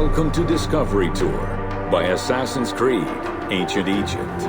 Welcome to Discovery Tour by Assassin's Creed, Ancient Egypt.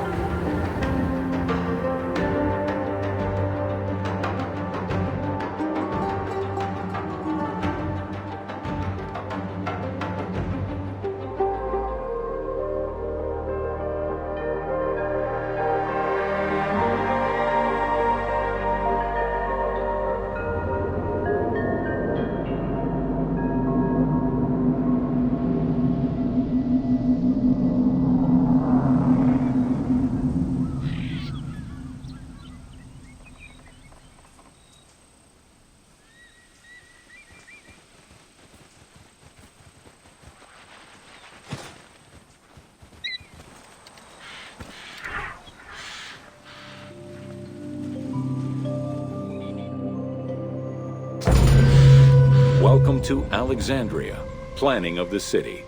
Welcome to Alexandria, planning of the city.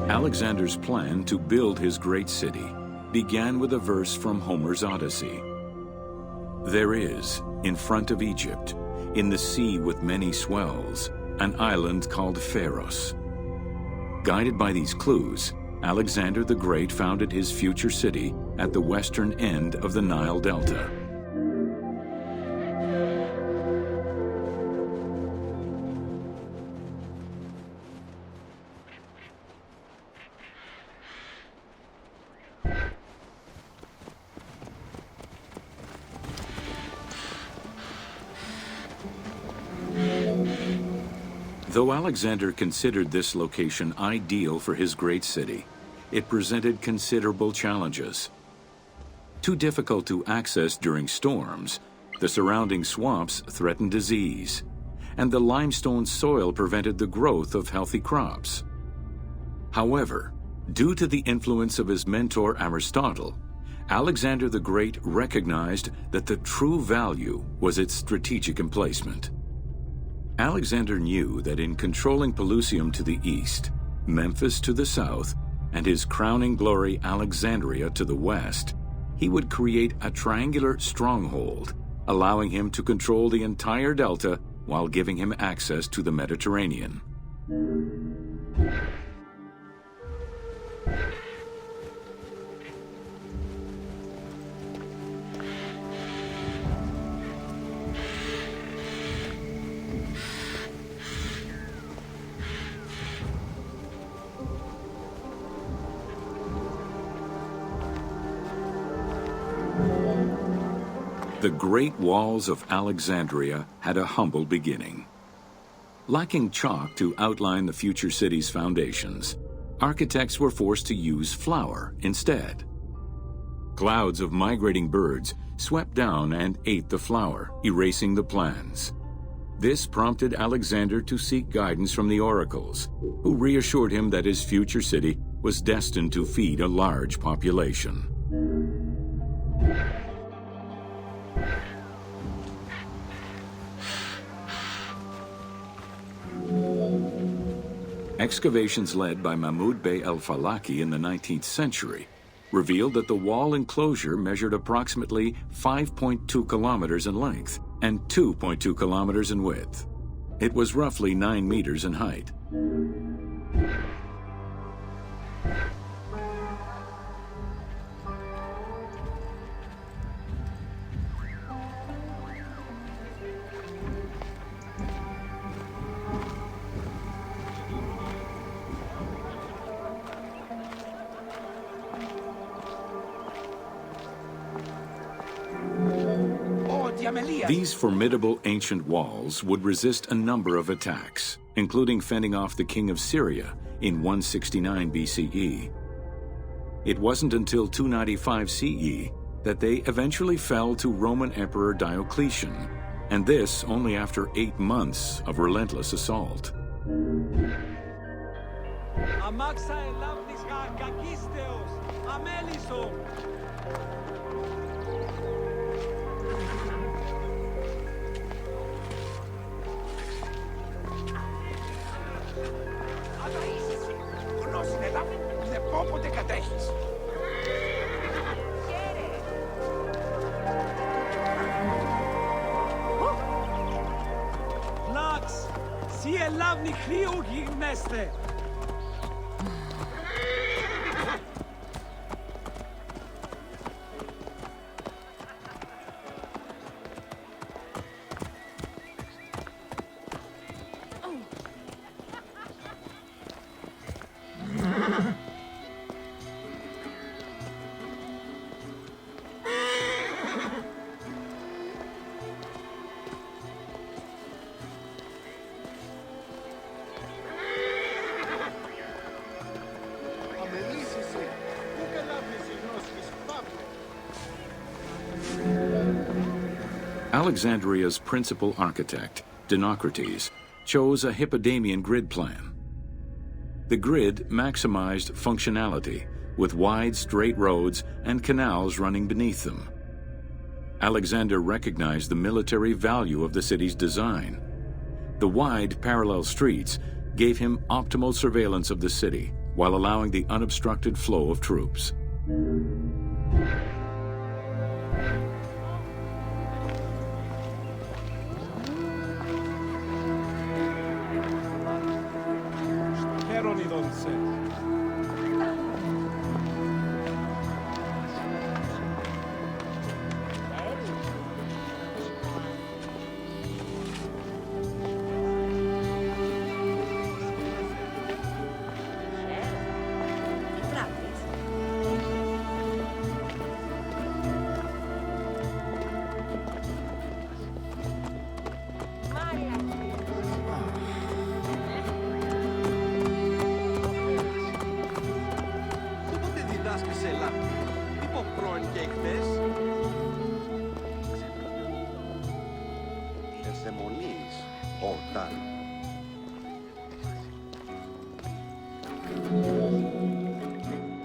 Alexander's plan to build his great city began with a verse from Homer's Odyssey. There is, in front of Egypt, in the sea with many swells, an island called Pharos. Guided by these clues, Alexander the Great founded his future city at the western end of the Nile Delta. Though Alexander considered this location ideal for his great city, it presented considerable challenges. Too difficult to access during storms, the surrounding swamps threatened disease, and the limestone soil prevented the growth of healthy crops. However, due to the influence of his mentor Aristotle, Alexander the Great recognized that the true value was its strategic emplacement. Alexander knew that in controlling Pelusium to the east, Memphis to the south, and his crowning glory Alexandria to the west, he would create a triangular stronghold, allowing him to control the entire delta while giving him access to the Mediterranean. The Great Walls of Alexandria had a humble beginning. Lacking chalk to outline the future city's foundations, architects were forced to use flour instead. Clouds of migrating birds swept down and ate the flour, erasing the plans. This prompted Alexander to seek guidance from the oracles, who reassured him that his future city was destined to feed a large population. Excavations led by Mahmud Bey el-Falaki in the 19th century revealed that the wall enclosure measured approximately 5.2 kilometers in length and 2.2 kilometers in width. It was roughly 9 meters in height. These formidable ancient walls would resist a number of attacks, including fending off the king of Syria in 169 BCE. It wasn't until 295 CE that they eventually fell to Roman Emperor Diocletian, and this only after 8 months of relentless assault. lavni kliugi meste. Alexandria's principal architect, Dinocrates, chose a Hippodamian grid plan. The grid maximized functionality, with wide, straight roads and canals running beneath them. Alexander recognized the military value of the city's design. The wide, parallel streets gave him optimal surveillance of the city, while allowing the unobstructed flow of troops.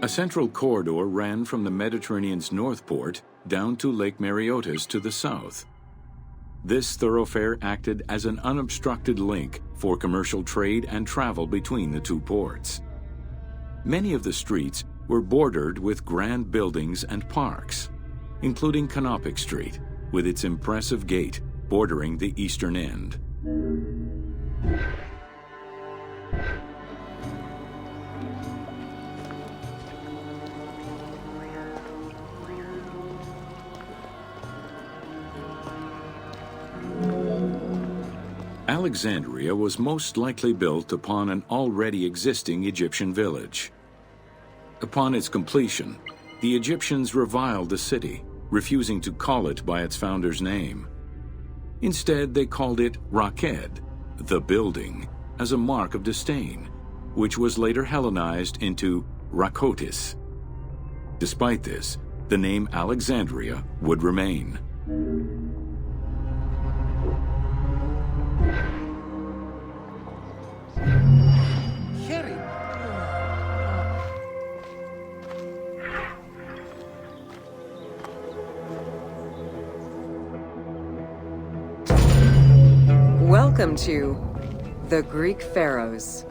A central corridor ran from the Mediterranean's north port down to Lake Mareotis to the south. This thoroughfare acted as an unobstructed link for commercial trade and travel between the two ports. Many of the streets were bordered with grand buildings and parks, including Canopic Street, with its impressive gate bordering the eastern end. Alexandria was most likely built upon an already existing Egyptian village. Upon its completion, the Egyptians reviled the city, refusing to call it by its founder's name. Instead, they called it Raked, the building, as a mark of disdain, which was later Hellenized into Rakotis. Despite this, the name Alexandria would remain. Welcome to the Greek Pharaohs.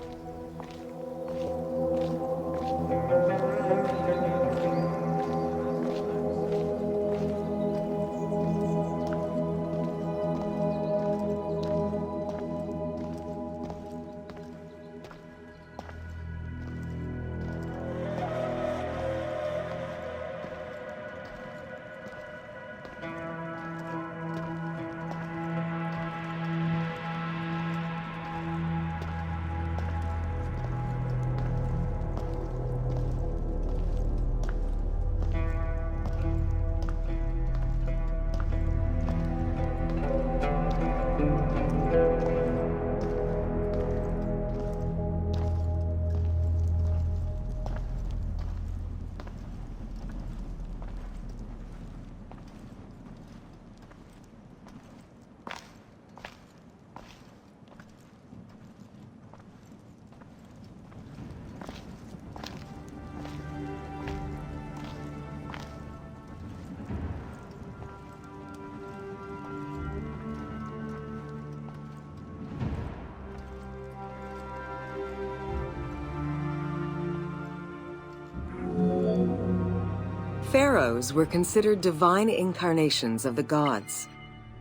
Pharaohs were considered divine incarnations of the gods.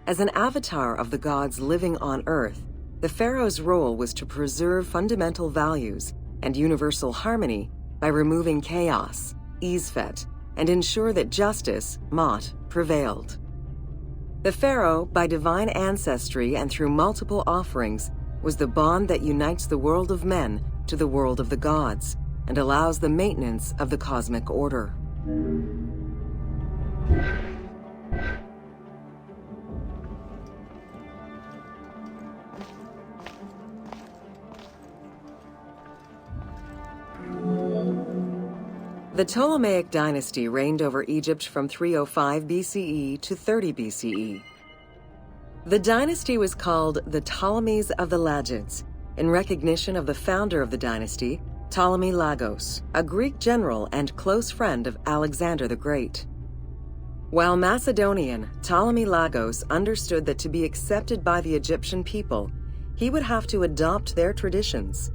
As an avatar of the gods living on Earth, the pharaoh's role was to preserve fundamental values and universal harmony by removing chaos, Isfet, and ensure that justice, Mot, prevailed. The pharaoh, by divine ancestry and through multiple offerings, was the bond that unites the world of men to the world of the gods and allows the maintenance of the cosmic order. The Ptolemaic dynasty reigned over Egypt from 305 BCE to 30 BCE. The dynasty was called the Ptolemies of the Lagids, in recognition of the founder of the dynasty, Ptolemy Lagos, a Greek general and close friend of Alexander the Great. While Macedonian, Ptolemy Lagos understood that to be accepted by the Egyptian people, he would have to adopt their traditions.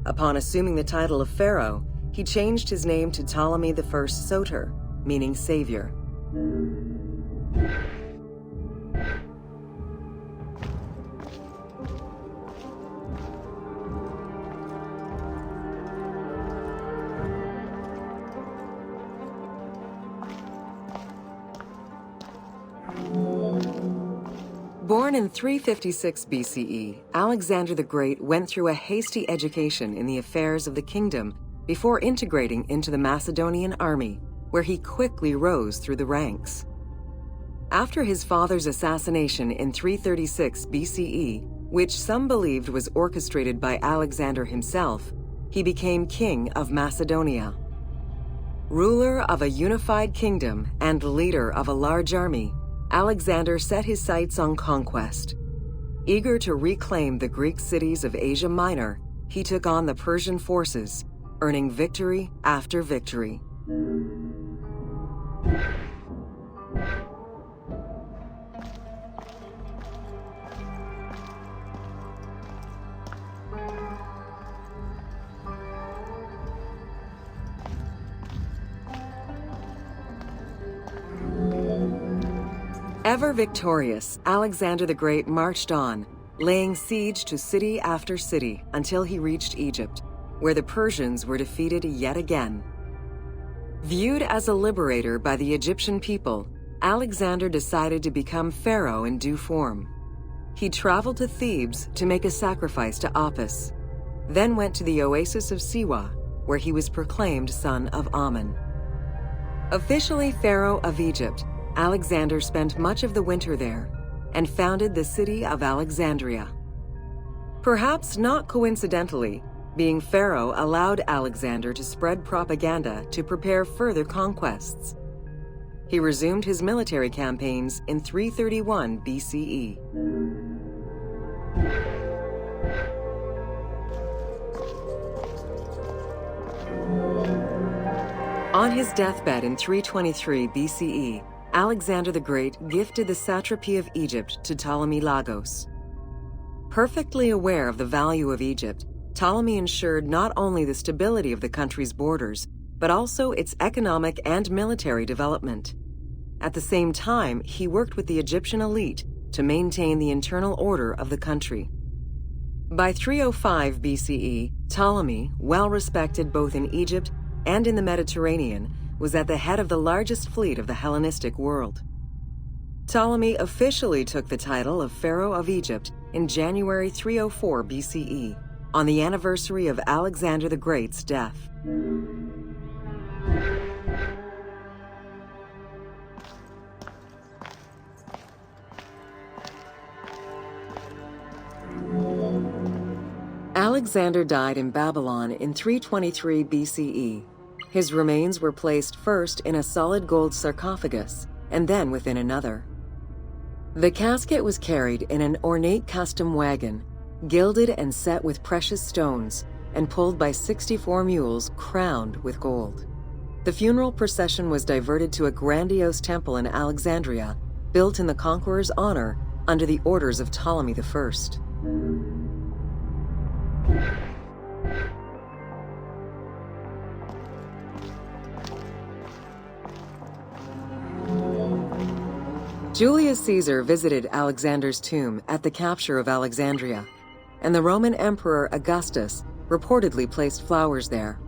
Upon assuming the title of pharaoh, he changed his name to Ptolemy I Soter, meaning savior. Born in 356 BCE, Alexander the Great went through a hasty education in the affairs of the kingdom before integrating into the Macedonian army, where he quickly rose through the ranks. After his father's assassination in 336 BCE, which some believed was orchestrated by Alexander himself, he became king of Macedonia. Ruler of a unified kingdom and leader of a large army, Alexander set his sights on conquest. Eager to reclaim the Greek cities of Asia Minor, he took on the Persian forces, earning victory after victory. Ever victorious, Alexander the Great marched on, laying siege to city after city until he reached Egypt, where the Persians were defeated yet again. Viewed as a liberator by the Egyptian people, Alexander decided to become pharaoh in due form. He traveled to Thebes to make a sacrifice to Apis, then went to the oasis of Siwa, where he was proclaimed son of Amun. Officially pharaoh of Egypt, Alexander spent much of the winter there and founded the city of Alexandria. Perhaps not coincidentally, being pharaoh allowed Alexander to spread propaganda to prepare further conquests. He resumed his military campaigns in 331 BCE. On his deathbed in 323 BCE, Alexander the Great gifted the satrapy of Egypt to Ptolemy Lagos. Perfectly aware of the value of Egypt, Ptolemy ensured not only the stability of the country's borders, but also its economic and military development. At the same time, he worked with the Egyptian elite to maintain the internal order of the country. By 305 BCE, Ptolemy, well respected both in Egypt and in the Mediterranean, was at the head of the largest fleet of the Hellenistic world. Ptolemy officially took the title of Pharaoh of Egypt in January 304 BCE, on the anniversary of Alexander the Great's death. Alexander died in Babylon in 323 BCE. His remains were placed first in a solid gold sarcophagus and then within another. The casket was carried in an ornate custom wagon, gilded and set with precious stones, and pulled by 64 mules crowned with gold. The funeral procession was diverted to a grandiose temple in Alexandria, built in the conqueror's honor under the orders of Ptolemy I. Julius Caesar visited Alexander's tomb at the capture of Alexandria. and the Roman Emperor Augustus reportedly placed flowers there.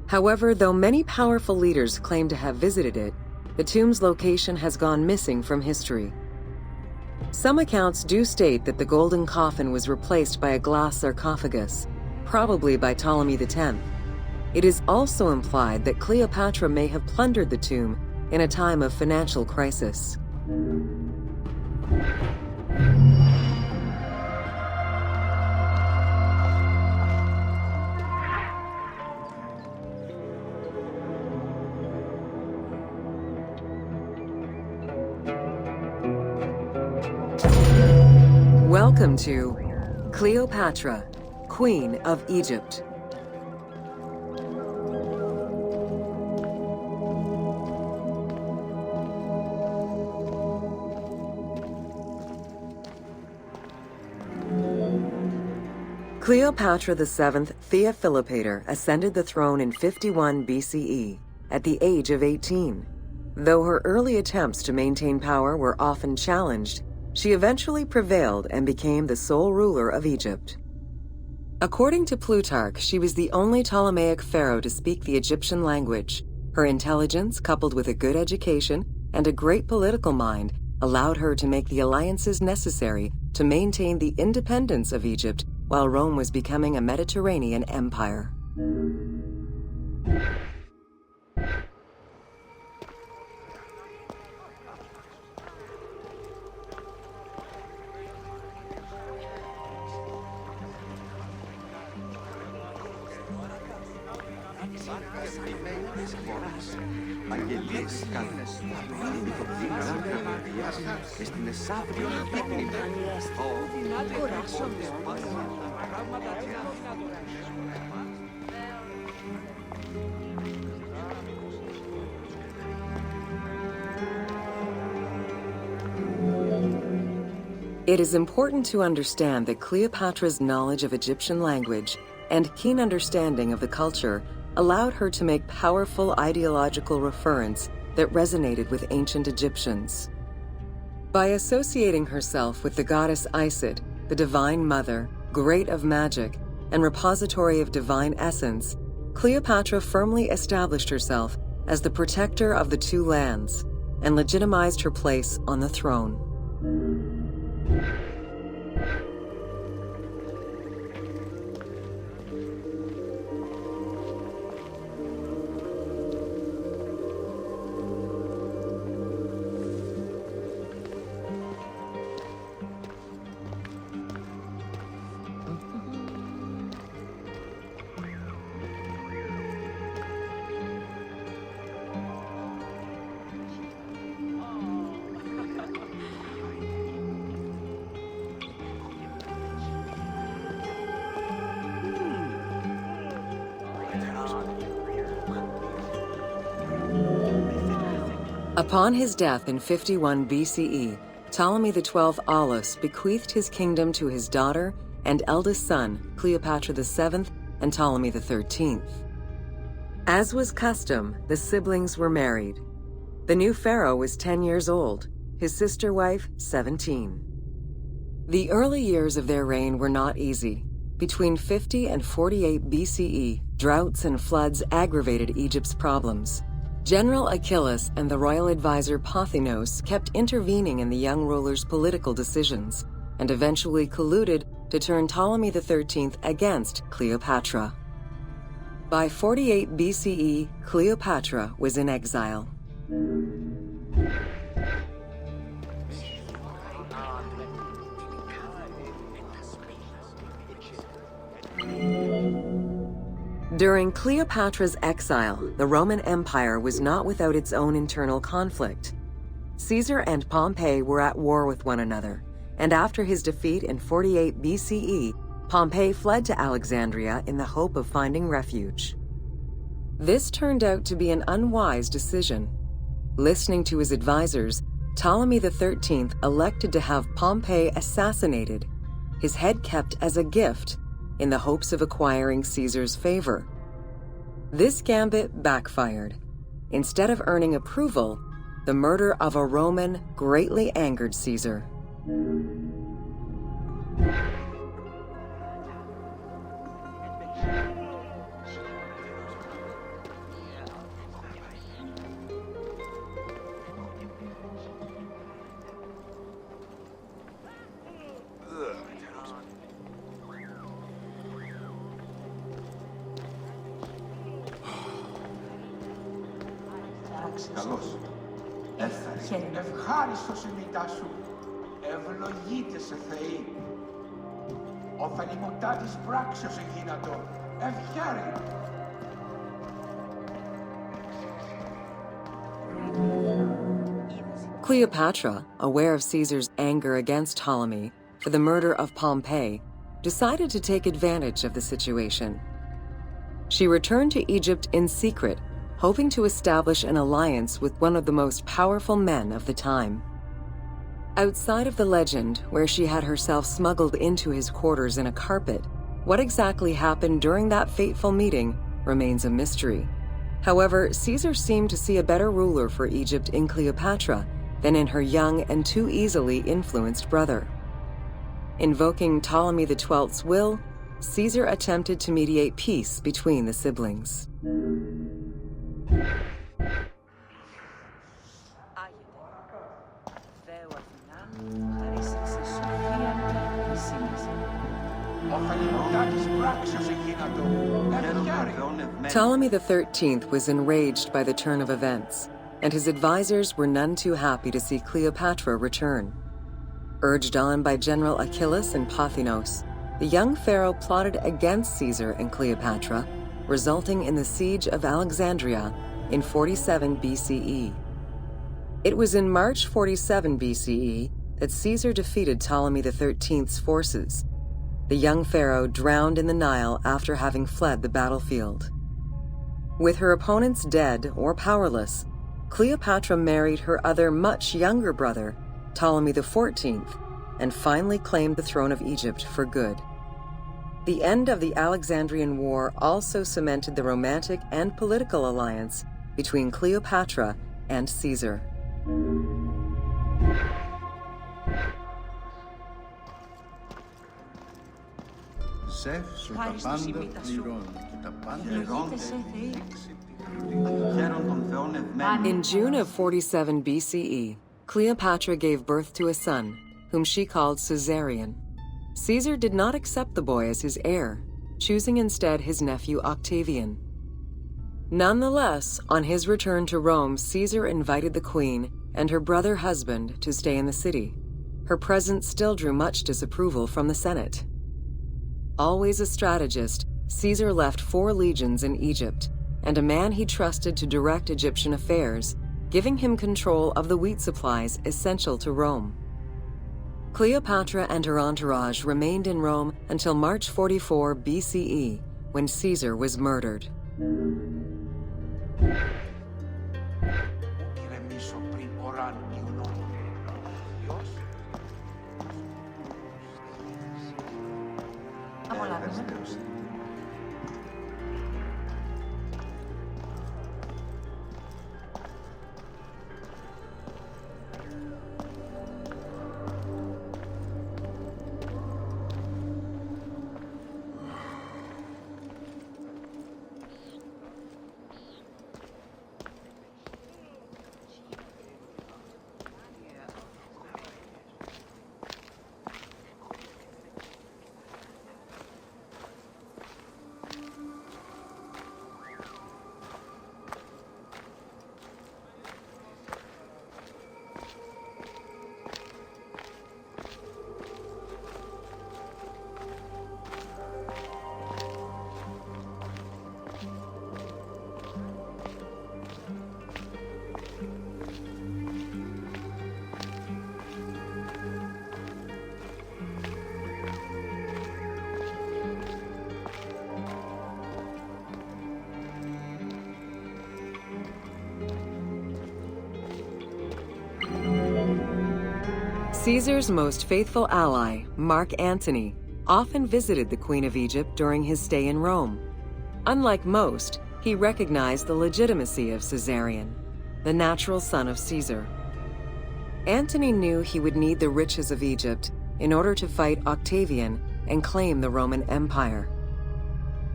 However, though many powerful leaders claim to have visited it, the tomb's location has gone missing from history. Some accounts do state that the golden coffin was replaced by a glass sarcophagus, probably by Ptolemy X. It is also implied that Cleopatra may have plundered the tomb in a time of financial crisis. Welcome to Cleopatra, Queen of Egypt. Cleopatra VII Theophilopator ascended the throne in 51 BCE at the age of 18. Though her early attempts to maintain power were often challenged, she eventually prevailed and became the sole ruler of Egypt. According to Plutarch, she was the only Ptolemaic pharaoh to speak the Egyptian language. Her intelligence, coupled with a good education and a great political mind, allowed her to make the alliances necessary to maintain the independence of Egypt while Rome was becoming a Mediterranean empire. It is important to understand that Cleopatra's knowledge of Egyptian language and keen understanding of the culture allowed her to make powerful ideological referents that resonated with ancient Egyptians. By associating herself with the goddess Isis, the divine mother, great of magic, and repository of divine essence, Cleopatra firmly established herself as the protector of the two lands and legitimized her place on the throne. Upon his death in 51 BCE, Ptolemy XII Aulus bequeathed his kingdom to his daughter and eldest son, Cleopatra VII and Ptolemy XIII. As was custom, the siblings were married. The new pharaoh was 10 years old, his sister wife 17. The early years of their reign were not easy. Between 50 and 48 BCE, droughts and floods aggravated Egypt's problems. General Achilles and the royal advisor Pothinos kept intervening in the young ruler's political decisions and eventually colluded to turn Ptolemy XIII against Cleopatra. By 48 BCE, Cleopatra was in exile. During Cleopatra's exile, the Roman Empire was not without its own internal conflict. Caesar and Pompey were at war with one another, and after his defeat in 48 BCE, Pompey fled to Alexandria in the hope of finding refuge. This turned out to be an unwise decision. Listening to his advisors, Ptolemy XIII elected to have Pompey assassinated, his head kept as a gift, in the hopes of acquiring Caesar's favor. This gambit backfired. Instead of earning approval, the murder of a Roman greatly angered Caesar. Εντάξει, καλώς. Ευχάριστος η μητά σου. Ευλογείται σε Θεή. Ο θανιμωτάτης πράξιος εγίνατο. Ευχαίρει. Cleopatra, aware of Caesar's anger against Ptolemy for the murder of Pompey, decided to take advantage of the situation. She returned to Egypt in secret, hoping to establish an alliance with one of the most powerful men of the time. Outside of the legend, where she had herself smuggled into his quarters in a carpet, what exactly happened during that fateful meeting remains a mystery. However, Caesar seemed to see a better ruler for Egypt in Cleopatra than in her young and too easily influenced brother. Invoking Ptolemy XII's will, Caesar attempted to mediate peace between the siblings. Ptolemy XIII was enraged by the turn of events, and his advisors were none too happy to see Cleopatra return. Urged on by General Achillas and Pothinos, the young pharaoh plotted against Caesar and Cleopatra, resulting in the siege of Alexandria in 47 BCE. It was in March 47 BCE that Caesar defeated Ptolemy XIII's forces. The young pharaoh drowned in the Nile after having fled the battlefield. With her opponents dead or powerless, Cleopatra married her other much younger brother, Ptolemy XIV, and finally claimed the throne of Egypt for good. The end of the Alexandrian War also cemented the romantic and political alliance between Cleopatra and Caesar. In June of 47 BCE, Cleopatra gave birth to a son, whom she called Caesarion. Caesar did not accept the boy as his heir, choosing instead his nephew Octavian. Nonetheless, on his return to Rome, Caesar invited the queen and her brother husband to stay in the city. Her presence still drew much disapproval from the Senate. Always a strategist, Caesar left 4 legions in Egypt and a man he trusted to direct Egyptian affairs, giving him control of the wheat supplies essential to Rome. Cleopatra and her entourage remained in Rome until March 44 BCE, when Caesar was murdered. Caesar's most faithful ally, Mark Antony, often visited the Queen of Egypt during his stay in Rome. Unlike most, he recognized the legitimacy of Caesarion, the natural son of Caesar. Antony knew he would need the riches of Egypt in order to fight Octavian and claim the Roman Empire.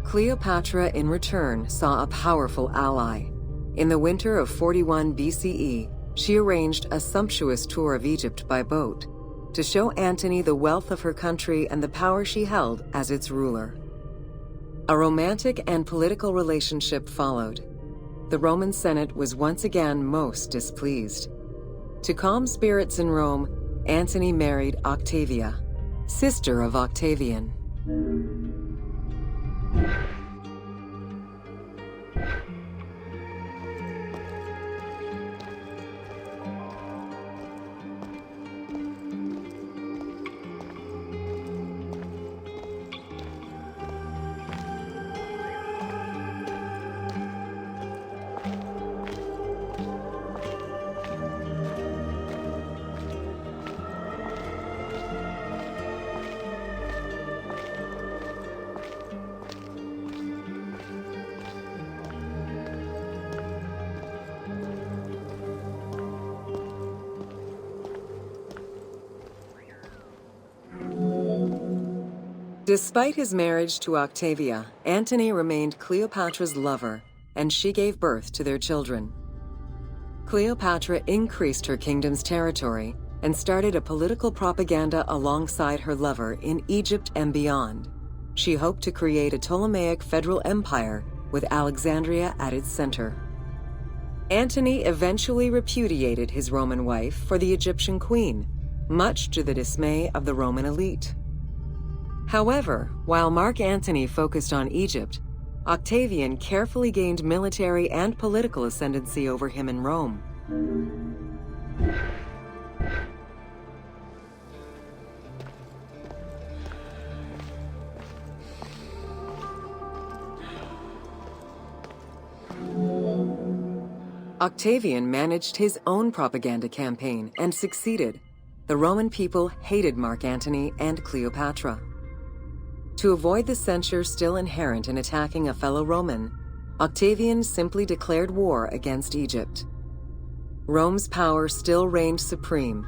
Cleopatra, in return, saw a powerful ally. In the winter of 41 BCE, she arranged a sumptuous tour of Egypt by boat to show Antony the wealth of her country and the power she held as its ruler. A romantic and political relationship followed. the Roman Senate was once again most displeased. To calm spirits in Rome, Antony married Octavia, sister of Octavian. Despite his marriage to Octavia, Antony remained Cleopatra's lover, and she gave birth to their children. Cleopatra increased her kingdom's territory and started a political propaganda alongside her lover in Egypt and beyond. She hoped to create a Ptolemaic federal empire with Alexandria at its center. Antony eventually repudiated his Roman wife for the Egyptian queen, much to the dismay of the Roman elite. However, while Mark Antony focused on Egypt, Octavian carefully gained military and political ascendancy over him in Rome. Octavian managed his own propaganda campaign and succeeded. The Roman people hated Mark Antony and Cleopatra. To avoid the censure still inherent in attacking a fellow Roman, Octavian simply declared war against Egypt. Rome's power still reigned supreme.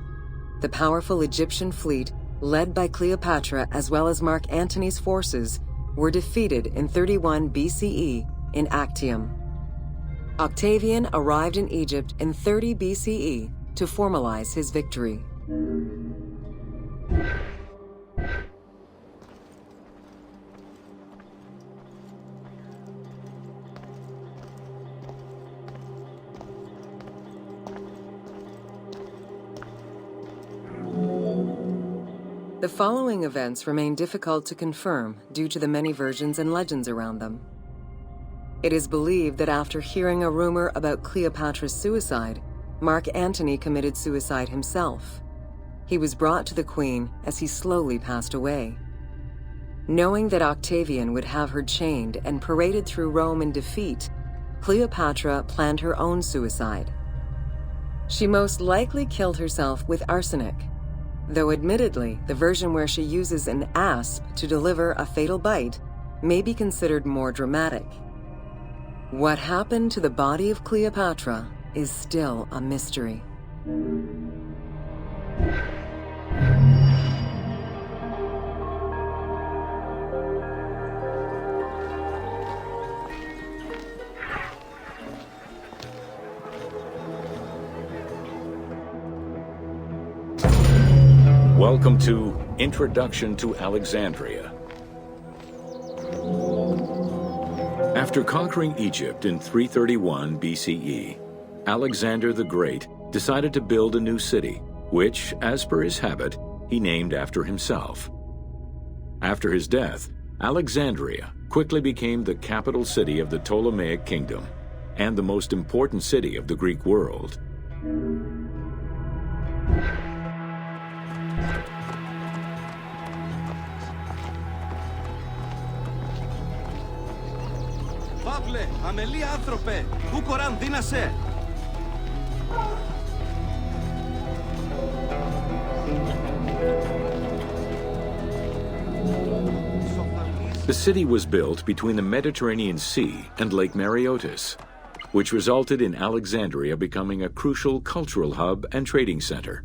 The powerful Egyptian fleet, led by Cleopatra as well as Mark Antony's forces, were defeated in 31 BCE in Actium. Octavian arrived in Egypt in 30 BCE to formalize his victory. The following events remain difficult to confirm due to the many versions and legends around them. It is believed that after hearing a rumor about Cleopatra's suicide, Mark Antony committed suicide himself. He was brought to the queen as he slowly passed away. Knowing that Octavian would have her chained and paraded through Rome in defeat, Cleopatra planned her own suicide. She most likely killed herself with arsenic, though admittedly, the version where she uses an asp to deliver a fatal bite may be considered more dramatic. What happened to the body of Cleopatra is still a mystery. Welcome to Introduction to Alexandria. After conquering Egypt in 331 BCE, Alexander the Great decided to build a new city, which, as per his habit, he named after himself. After his death, Alexandria quickly became the capital city of the Ptolemaic kingdom and the most important city of the Greek world. Παύλε, αμελή άνθρωπε, πού κοράν δύνασε. The city was built between the Mediterranean Sea and Lake Mareotis, which resulted in Alexandria becoming a crucial cultural hub and trading center.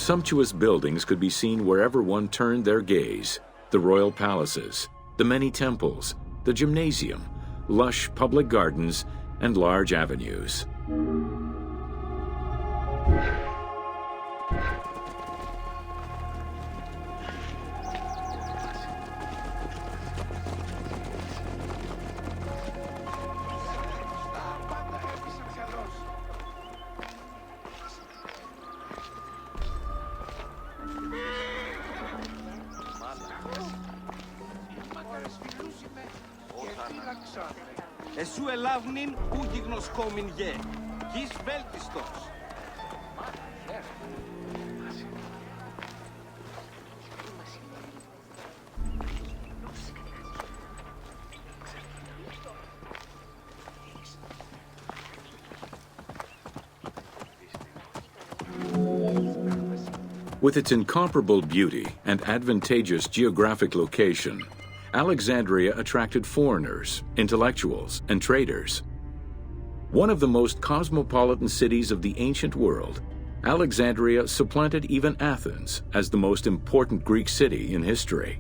Sumptuous buildings could be seen wherever one turned their gaze. The royal palaces, the many temples, the gymnasium, lush public gardens, and large avenues. Εσού ελάβνην ου γιγνοσκόμην γε, γης βέλτιστος. With its incomparable beauty and advantageous geographic location, Alexandria attracted foreigners, intellectuals, and traders. One of the most cosmopolitan cities of the ancient world, Alexandria supplanted even Athens as the most important Greek city in history.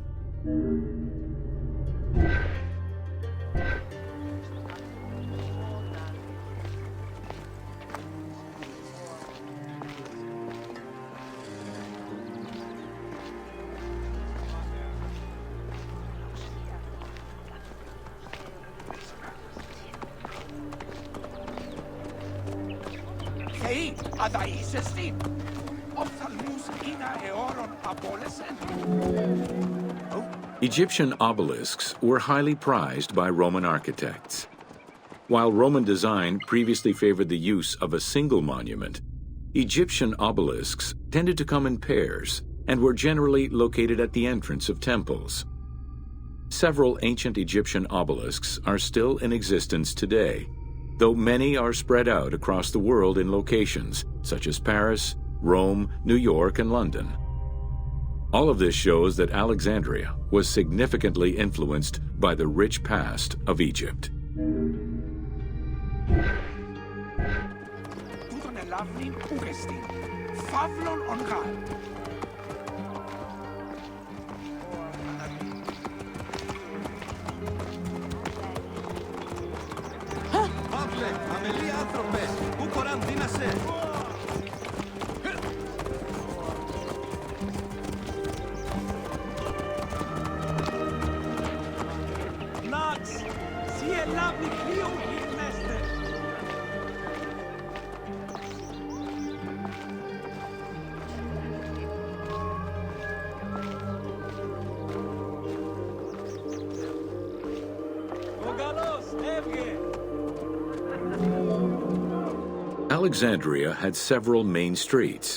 Θεοί, αδαΐσεστη, οφθαλμούς είναι αιώρων απόλεσεν. Egyptian obelisks were highly prized by Roman architects. While Roman design previously favored the use of a single monument, Egyptian obelisks tended to come in pairs and were generally located at the entrance of temples. Several ancient Egyptian obelisks are still in existence today, though many are spread out across the world in locations such as Paris, Rome, New York, and London. All of this shows that Alexandria was significantly influenced by the rich past of Egypt. Τούτον ελάβνην ουγεστήν, φαύλον ον γάλ. Παύλε, αμελή άνθρωπε, πού κοράν δύνασε. Ναξ, σι ελάβνη πλοίου γυρνέστε. Ο καλός, έβγε. Alexandria had several main streets.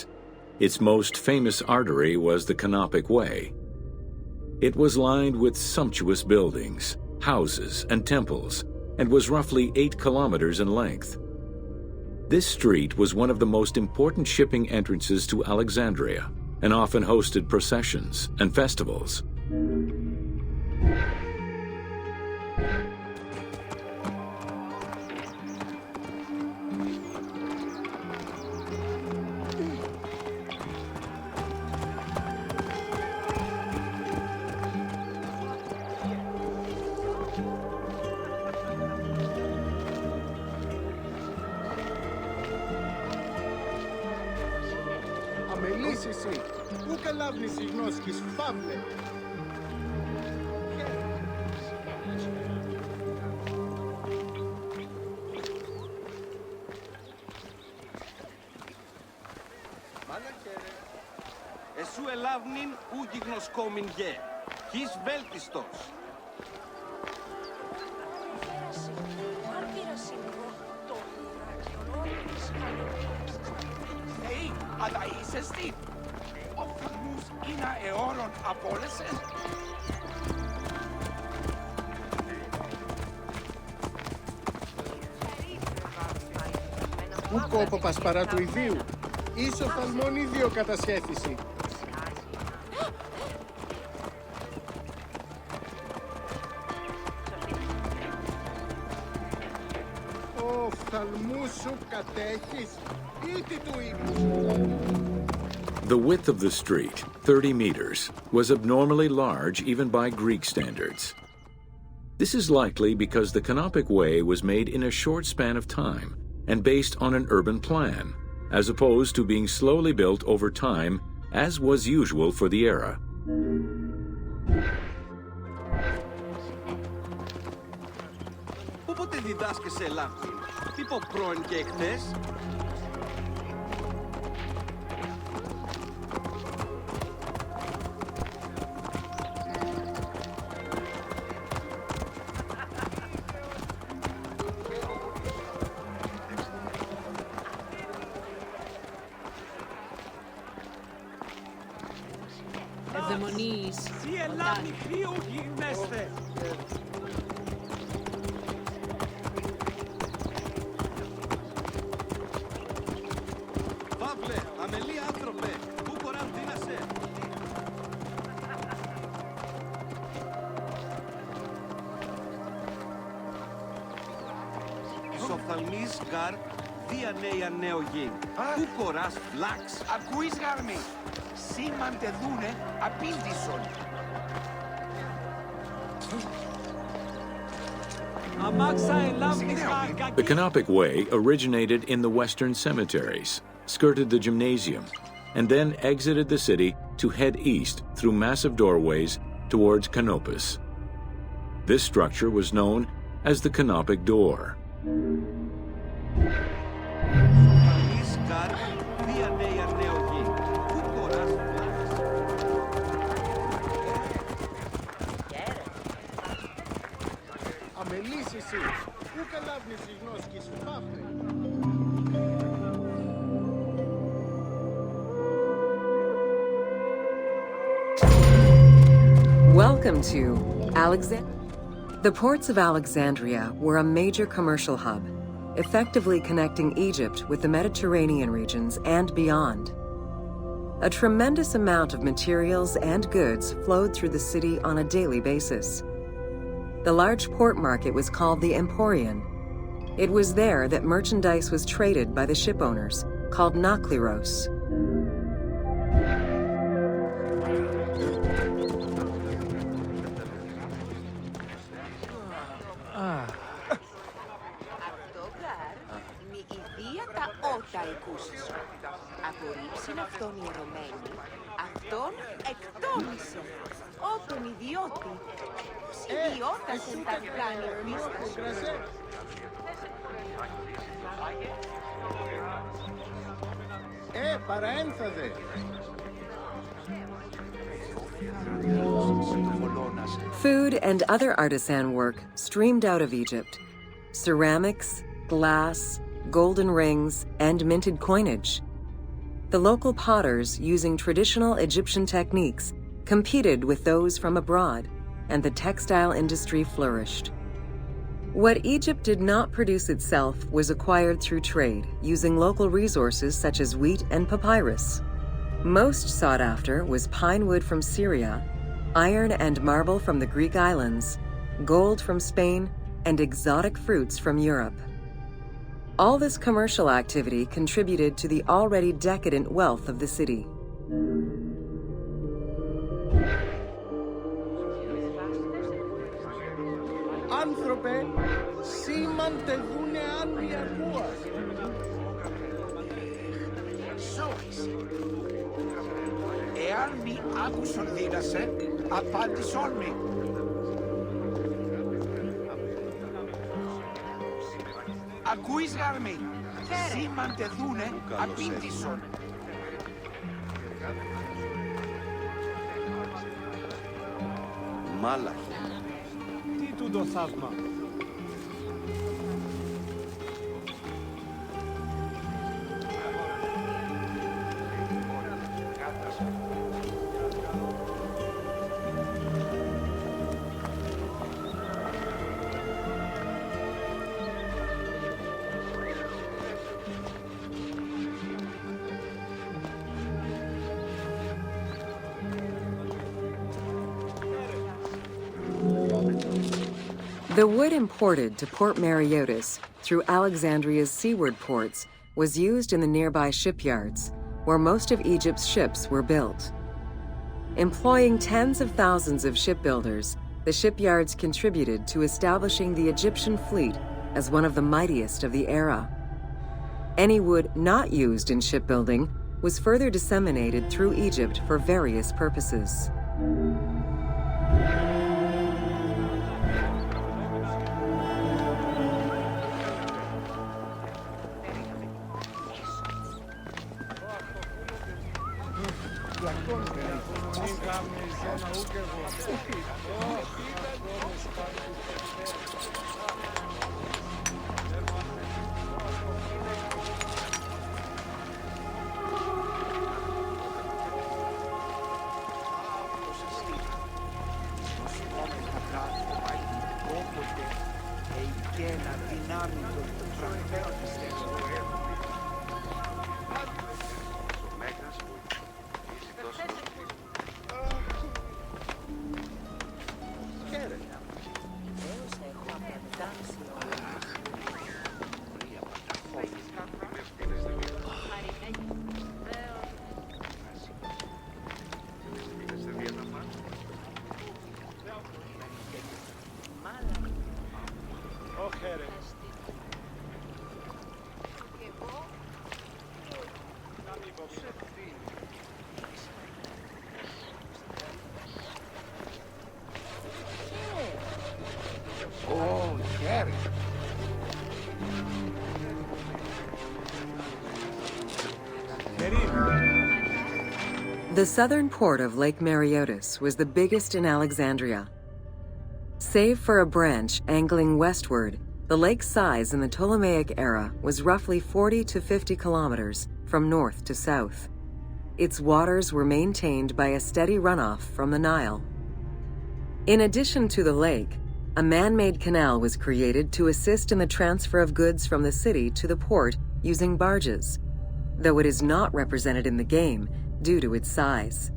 Its most famous artery was the Canopic Way. It was lined with sumptuous buildings, houses, and temples, and was roughly 8 kilometers in length. This street was one of the most important shipping entrances to Alexandria, and often hosted processions and festivals. Αμελής εσύ, πού καλάβνεις η γνώσκης, Παύλε. Εσού ελάβνην ου γιγνοσκόμην γε, γης βέλτιστος. Θεοί, αδαΐσεστη, οφθαλμούς είναι αιώρων απόλεσεν. Ου κόπο πασπαρά του ιδίου, ίσο φαλμόν ίδιο κατασχέθηση. Οφθαλμούς σου κατέχεις, ήτι του ύπου. The width of the street, 30 meters, was abnormally large even by Greek standards. This is likely because the Canopic Way was made in a short span of time and based on an urban plan, as opposed to being slowly built over time, as was usual for the era. Όποτε διδάσκεσαι Ελλάδη, τι πω πρώην και εχθές. Ευδαιμονείς. Τι Ελλάδη ποιο γυμνέστε. Παύλε, αμελή άνθρωπε, πού κοράν δίνασε. Σοφθαλμής γαρ, δια νέα νέο γιν. Πού κοράς φλάξ. Ακούεις γάρμη. Σήμαντε δούνε απίλτισον. The Canopic Way originated in the western cemeteries, skirted the gymnasium, and then exited the city to head east through massive doorways towards Canopus. This structure was known as the Canopic Door. Σοφθαλμής γαρ, δια νέα νέο γιν. Πού κοράς φλάξ. Αμελής εσύ. Πού καλάβνεις η γνώσκη σου, Παύλε. Welcome to Alexandria. The ports of Alexandria were a major commercial hub, effectively connecting Egypt with the Mediterranean regions and beyond. A tremendous amount of materials and goods flowed through the city on a daily basis. The large port market was called the Emporion. It was there that merchandise was traded by the ship owners, called nakliros. τα εκούσεις. Απορρίψην αυτόν ιερωμένη, αυτόν εκτόνησε. Ότον ιδιώτη. Πώς ιδιώτας εν τα κάνει πίστας. Παραένθαδε. Food and other artisan work streamed out of Egypt. Ceramics, glass, golden rings, and minted coinage. The local potters, using traditional Egyptian techniques, competed with those from abroad, and the textile industry flourished. What Egypt did not produce itself was acquired through trade, using local resources such as wheat and papyrus. Most sought after was pine wood from Syria, iron and marble from the Greek islands, gold from Spain, and exotic fruits from Europe. All this commercial activity contributed to the already decadent wealth of the city. Άνθρωπε, σήμαντε δούνε αν μη ακούας. Σώχης. Εάν μη άκουσον δίνασε, απάντησόν μη. Ακούεις γάρμη, σήμαντε δούνε, απήντησον. Μάλαχε. Τι τούτο θαύμα. The wood imported to Port Mareotis through Alexandria's seaward ports was used in the nearby shipyards, where most of Egypt's ships were built. Employing tens of thousands of shipbuilders, the shipyards contributed to establishing the Egyptian fleet as one of the mightiest of the era. Any wood not used in shipbuilding was further disseminated through Egypt for various purposes. The southern port of Lake Mareotis was the biggest in Alexandria. Save for a branch angling westward, the lake's size in the Ptolemaic era was roughly 40 to 50 kilometers from north to south. Its waters were maintained by a steady runoff from the Nile. In addition to the lake, a man-made canal was created to assist in the transfer of goods from the city to the port using barges, though it is not represented in the game due to its size.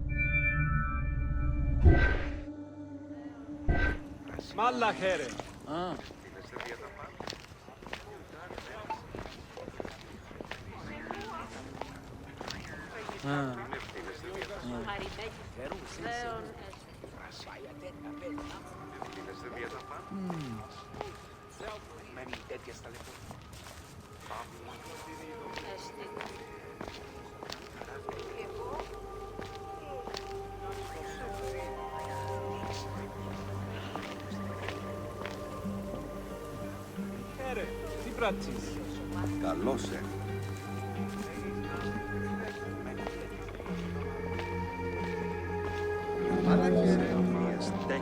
Καλώς,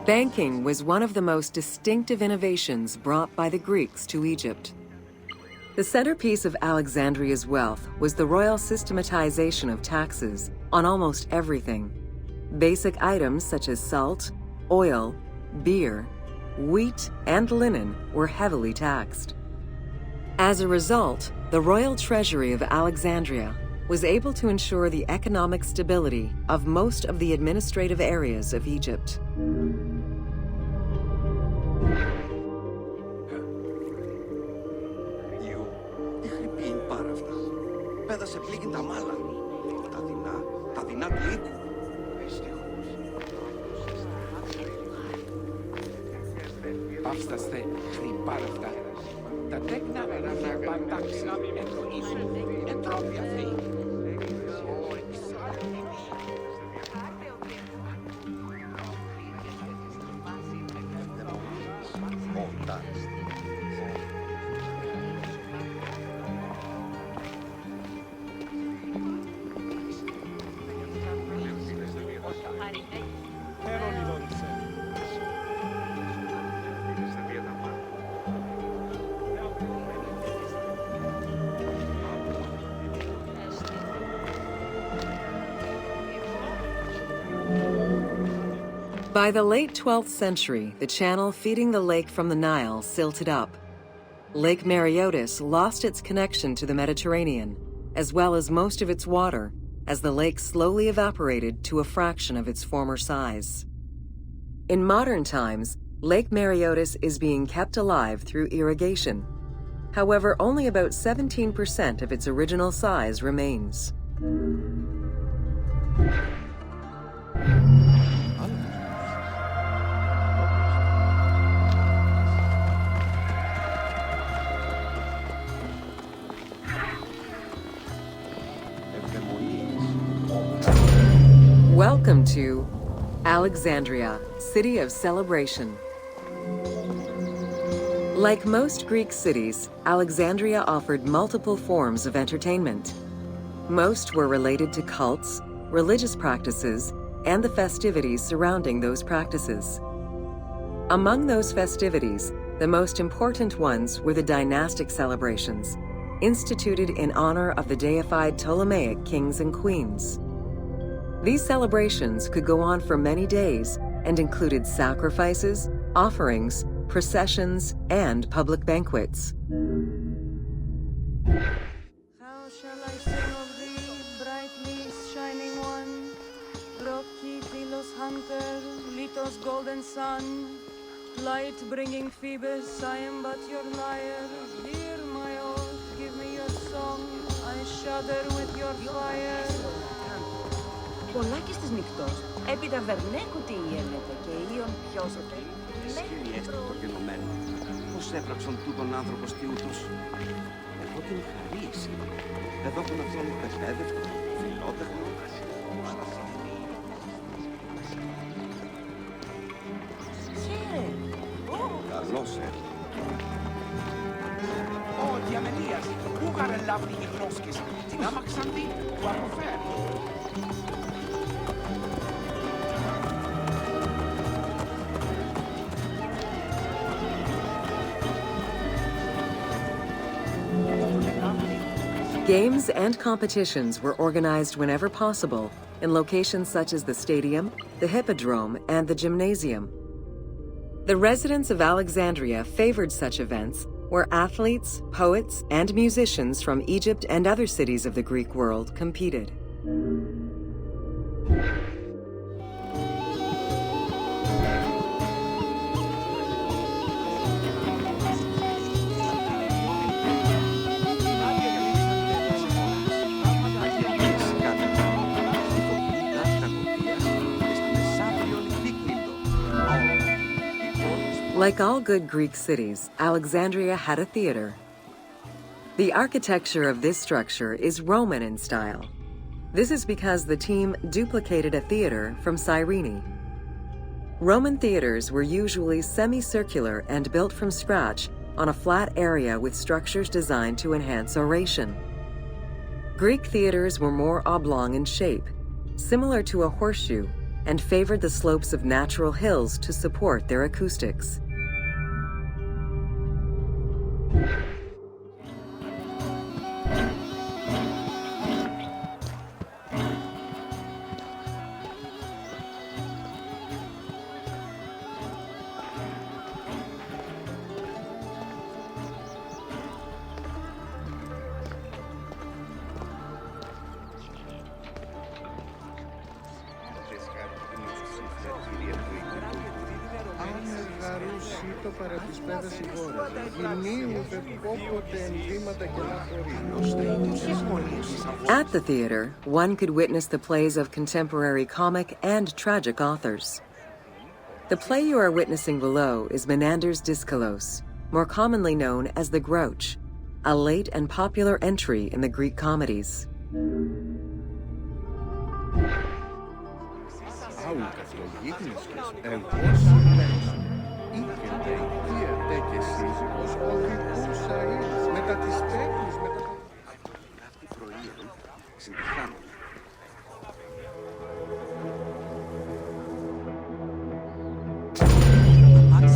Banking was one of the most distinctive innovations brought by the Greeks to Egypt. The centerpiece of Alexandria's wealth was the royal systematization of taxes on almost everything. Basic items such as salt, oil, beer, wheat, and linen were heavily taxed. As a result, the royal treasury of Alexandria was able to ensure the economic stability of most of the administrative areas of Egypt. Τι χρυπή είναι πάρα αυτά. Πέδασε πλήγη τα μάλα. Τα δεινά του οίκου. Παύσταστε χρυπάρευτα. Τα τέκνα να πατάξει εννοήσουν εντρόποι αυτοί. By the late 12th century, the channel feeding the lake from the Nile silted up. Lake Mareotis lost its connection to the Mediterranean, as well as most of its water, as the lake slowly evaporated to a fraction of its former size. In modern times, Lake Mareotis is being kept alive through irrigation. However, only about 17% of its original size remains. Welcome to Alexandria, city of celebration. Like most Greek cities, Alexandria offered multiple forms of entertainment. Most were related to cults, religious practices, and the festivities surrounding those practices. Among those festivities, the most important ones were the dynastic celebrations, instituted in honor of the deified Ptolemaic kings and queens. These celebrations could go on for many days and included sacrifices, offerings, processions, and public banquets. How shall I sing of thee, brightly shining one? Rocky Delos hunter, Leto's golden sun. Light bringing Phoebus, I am but your lyre. Hear my oath, give me your song. I shudder with your fire. Πολλά και στις νυχτός, έπειτα βερνέκου τι γίνεται και ίον πιώσετε. Ισχύει έστω γενομένο. Πώς έπραξαν τούτον άνθρωπο στιούτος. Εγώ την χαρίσει. Εδώ τον αυτόν παιδεύτο, φιλότεχνο. Καλώς Ω, διαμενίας, πού γαρελάβουν οι γνώσκες, την άμαξαν δει, του αποφέρει. Games and competitions were organized whenever possible in locations such as the stadium, the hippodrome, and the gymnasium. The residents of Alexandria favored such events where athletes, poets, and musicians from Egypt and other cities of the Greek world competed. Like all good Greek cities, Alexandria had a theater. The architecture of this structure is Roman in style. This is because the team duplicated a theater from Cyrene. Roman theaters were usually semicircular and built from scratch on a flat area with structures designed to enhance oration. Greek theaters were more oblong in shape, similar to a horseshoe, and favored the slopes of natural hills to support their acoustics. At the theater, one could witness the plays of contemporary comic and tragic authors. The play you are witnessing below is Menander's Dyskolos, more commonly known as The Grouch, a late and popular entry in the Greek comedies.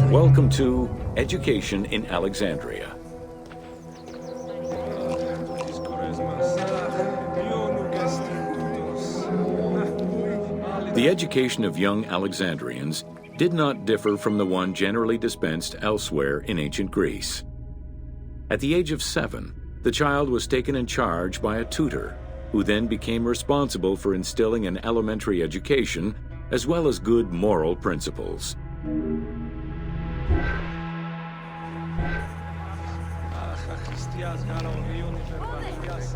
Welcome to Education in Alexandria. The education of young Alexandrians did not differ from the one generally dispensed elsewhere in ancient Greece. At the age of 7, the child was taken in charge by a tutor, who then became responsible for instilling an elementary education as well as good moral principles.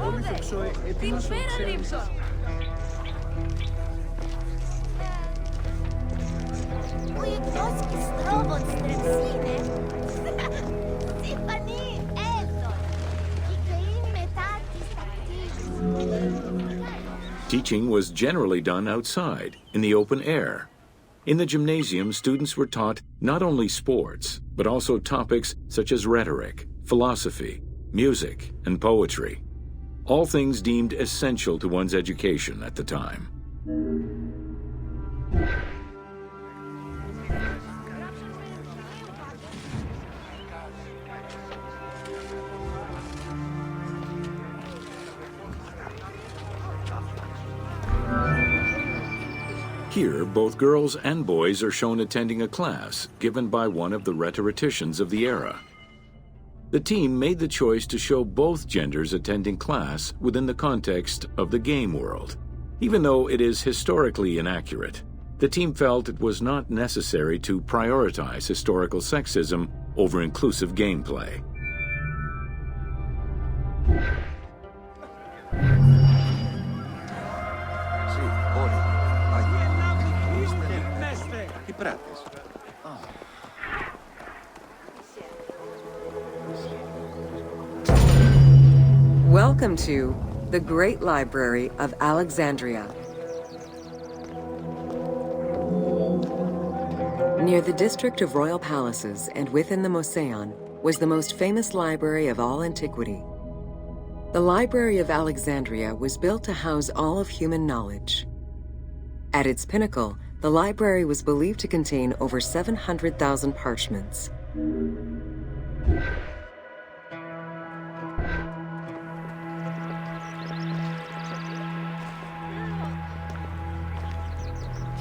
Όλοι στο ψωέ, έτοιμος ο ξένος. Ui, troski strobon strepsine. Tiffany, Elton. Kikein metatis tactis. Teaching was generally done outside, in the open air. In the gymnasium, students were taught not only sports, but also topics such as rhetoric, philosophy, music, and poetry, all things deemed essential to one's education at the time. Here, both girls and boys are shown attending a class given by one of the rhetoricians of the era. The team made the choice to show both genders attending class within the context of the game world. Even though it is historically inaccurate, the team felt it was not necessary to prioritize historical sexism over inclusive gameplay. Τι πράτες? Welcome to the Great Library of Alexandria. Near the district of royal palaces and within the Moseon was the most famous library of all antiquity. The Library of Alexandria was built to house all of human knowledge. At its pinnacle, the library was believed to contain over 700,000 parchments.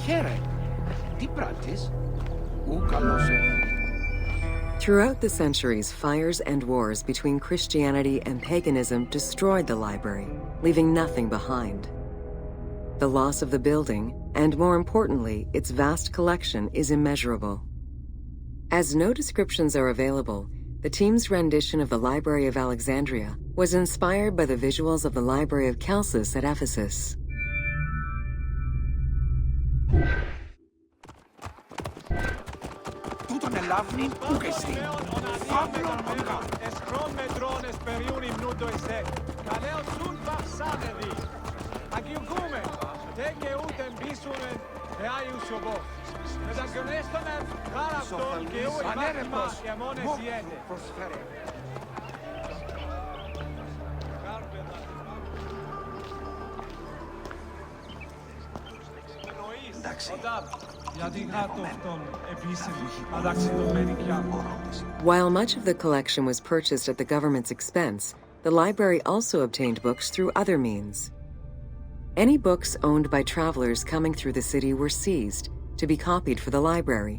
Χαίρε, τι πράττεις? Ου καλώς Throughout the centuries, fires and wars between Christianity and paganism destroyed the library, leaving nothing behind. The loss of the building, and more importantly, its vast collection, is immeasurable. As no descriptions are available, the team's rendition of the Library of Alexandria was inspired by the visuals of the Library of Chalcis at Ephesus. Τούτον ελάβνει που και εσύ. Φαύλον ονκά. Εσχρόν μετρών εσπεριούν υμνούντο εσέ. Καλέον σουν βαυσάνεδι. Αγιουκούμε. Τε και ούτε μπίσουμεν. Τε άγιου σοβό. Μεταγγονέστονεν γάραυτον και ου ημάρεμα και αμόνες ιέντε. Προσφέρε. Εντάξει. While much of the collection was purchased at the government's expense, the library also obtained books through other means. Any books owned by travelers coming through the city were seized to be copied for the library.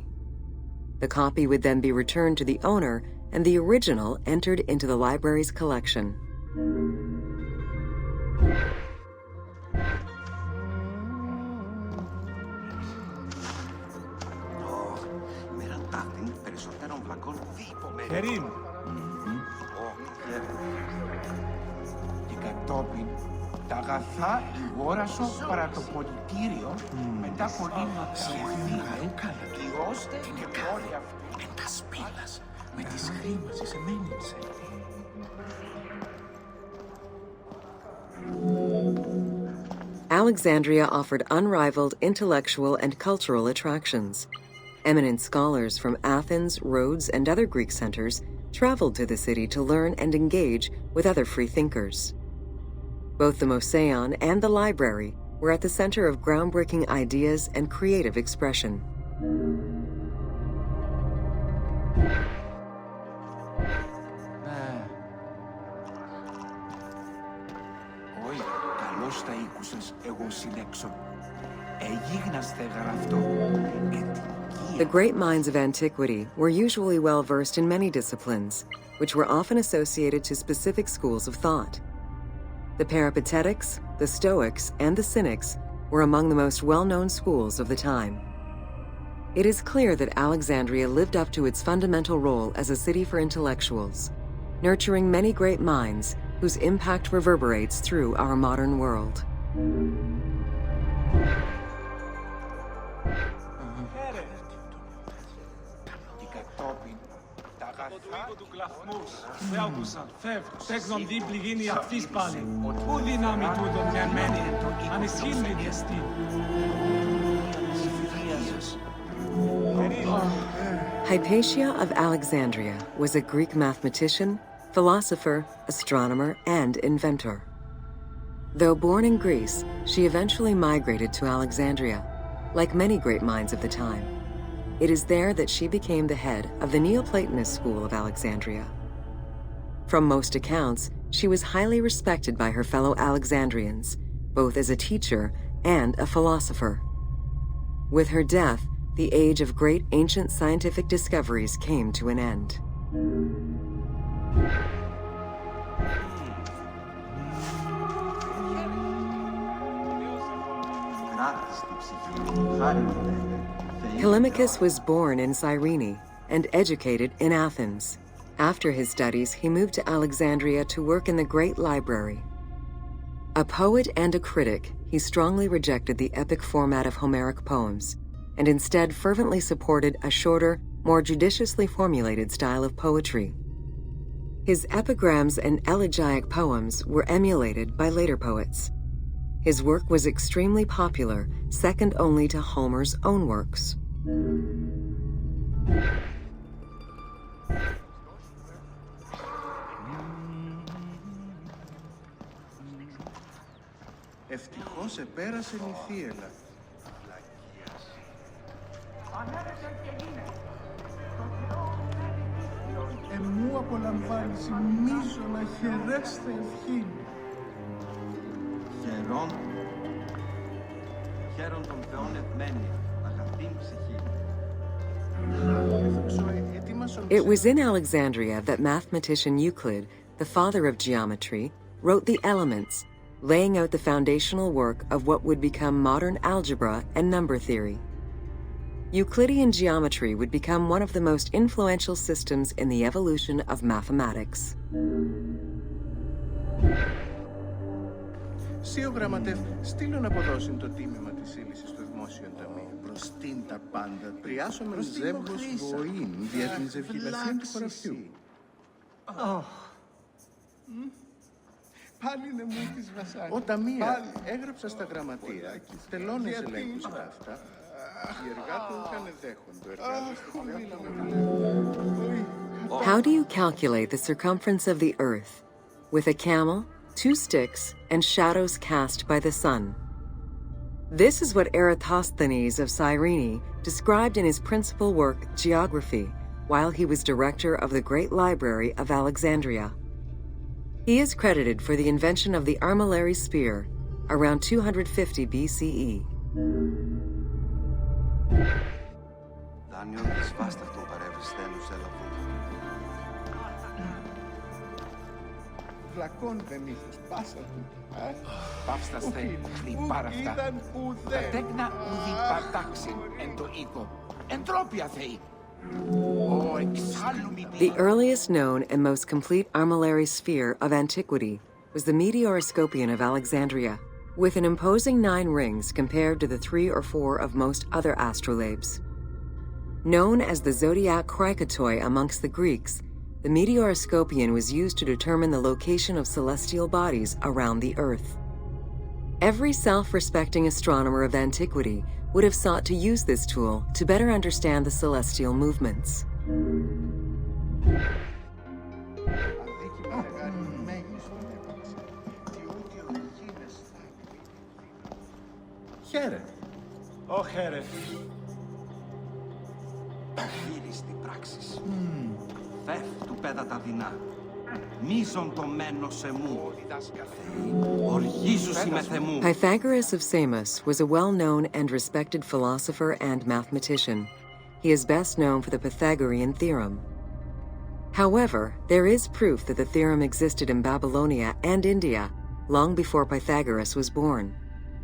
The copy would then be returned to the owner, and the original entered into the library's collection. Κερίμ. Και κατόπιν τα αγαθά ηγόρασο παρά το πολιτήριο μετά πολύ νοτροφύγε και ώστε την πόλη αυτή. Εν τα σπήλας, με τις χρήμας εισεμένησε. Alexandria offered unrivaled intellectual and cultural attractions. Eminent scholars from Athens, Rhodes, and other Greek centers traveled to the city to learn and engage with other free thinkers. Both the Moseon and the library were at the center of groundbreaking ideas and creative expression. Όχι, καλώς τα ήκουσες εγώ συνέξω. Εγίγναστε γραφτό. The great minds of antiquity were usually well versed in many disciplines, which were often associated to specific schools of thought. The Peripatetics, the Stoics, and the Cynics were among the most well-known schools of the time. It is clear that Alexandria lived up to its fundamental role as a city for intellectuals, nurturing many great minds whose impact reverberates through our modern world. Hypatia of Alexandria was a Greek mathematician, philosopher, astronomer, and inventor. Though born in Greece, she eventually migrated to Alexandria, like many great minds of the time. It is there that she became the head of the Neoplatonist school of Alexandria. From most accounts, she was highly respected by her fellow Alexandrians, both as a teacher and a philosopher. With her death, the age of great ancient scientific discoveries came to an end. Callimachus was born in Cyrene and educated in Athens. After his studies, he moved to Alexandria to work in the Great Library. A poet and a critic, he strongly rejected the epic format of Homeric poems and instead fervently supported a shorter, more judiciously formulated style of poetry. His epigrams and elegiac poems were emulated by later poets. His work was extremely popular, second only to Homer's own works. Ευτυχώς επέρασε η θύελα. Εμού απολαμβάνεις μίζωνα χαιρέσθε ευχήν. Χαίρον των Θεών ευμένη, αγαθήν ψυχή. It was in Alexandria that mathematician Euclid, the father of geometry, wrote the Elements, laying out the foundational work of what would become modern algebra and number theory. Euclidean geometry would become one of the most influential systems in the evolution of mathematics. Σιο γραμματεύ, στείλω να αποδώσουν το τίμημα της σύλλησης του Δημόσιου Ταμείου. Προστίν τα πάντα, τριάσομεν ζέμπος βοήν, δια την ζευγηλασία του χωραφιού. Πάλι είναι μου της βασάνης. Ο Ταμεία, έγραψα στα γραμματεία, τελώνες ελέγχους τα αυτά. Οι εργάτες είχαν δέχοντο, How do you calculate the circumference of the Earth? With a camel, 2 sticks, and shadows cast by the sun. This is what Eratosthenes of Cyrene described in his principal work, Geography, while he was director of the Great Library of Alexandria. He is credited for the invention of the armillary sphere around 250 BCE. Δάνειον της βάσταυτον παρευρισθένους έλαβον. Φλακών δεν είχες πάσα του. Παύσταστε, χλιπάρα αυτά. Τα τέκνα ουδι πατάξιν εν το οίκο. Εντρόπια θεή. The earliest known and most complete armillary sphere of antiquity was the Meteoroscopion of Alexandria, with an imposing 9 rings compared to the 3 or 4 of most other astrolabes. Known as the zodiac krikatoi amongst the Greeks, the Meteoroscopion was used to determine the location of celestial bodies around the Earth. Every self-respecting astronomer of antiquity would have sought to use this tool to better understand the celestial movements. Χαίρε. Ω, χαίρε. Χείριστη πράξης. Φεύ του πέδα τα δεινά. Μίζον το μένος εμού. Οργίζουσι με θεμού. Pythagoras of Samos was a well-known and respected philosopher and mathematician. He is best known for the Pythagorean theorem. However, there is proof that the theorem existed in Babylonia and India long before Pythagoras was born,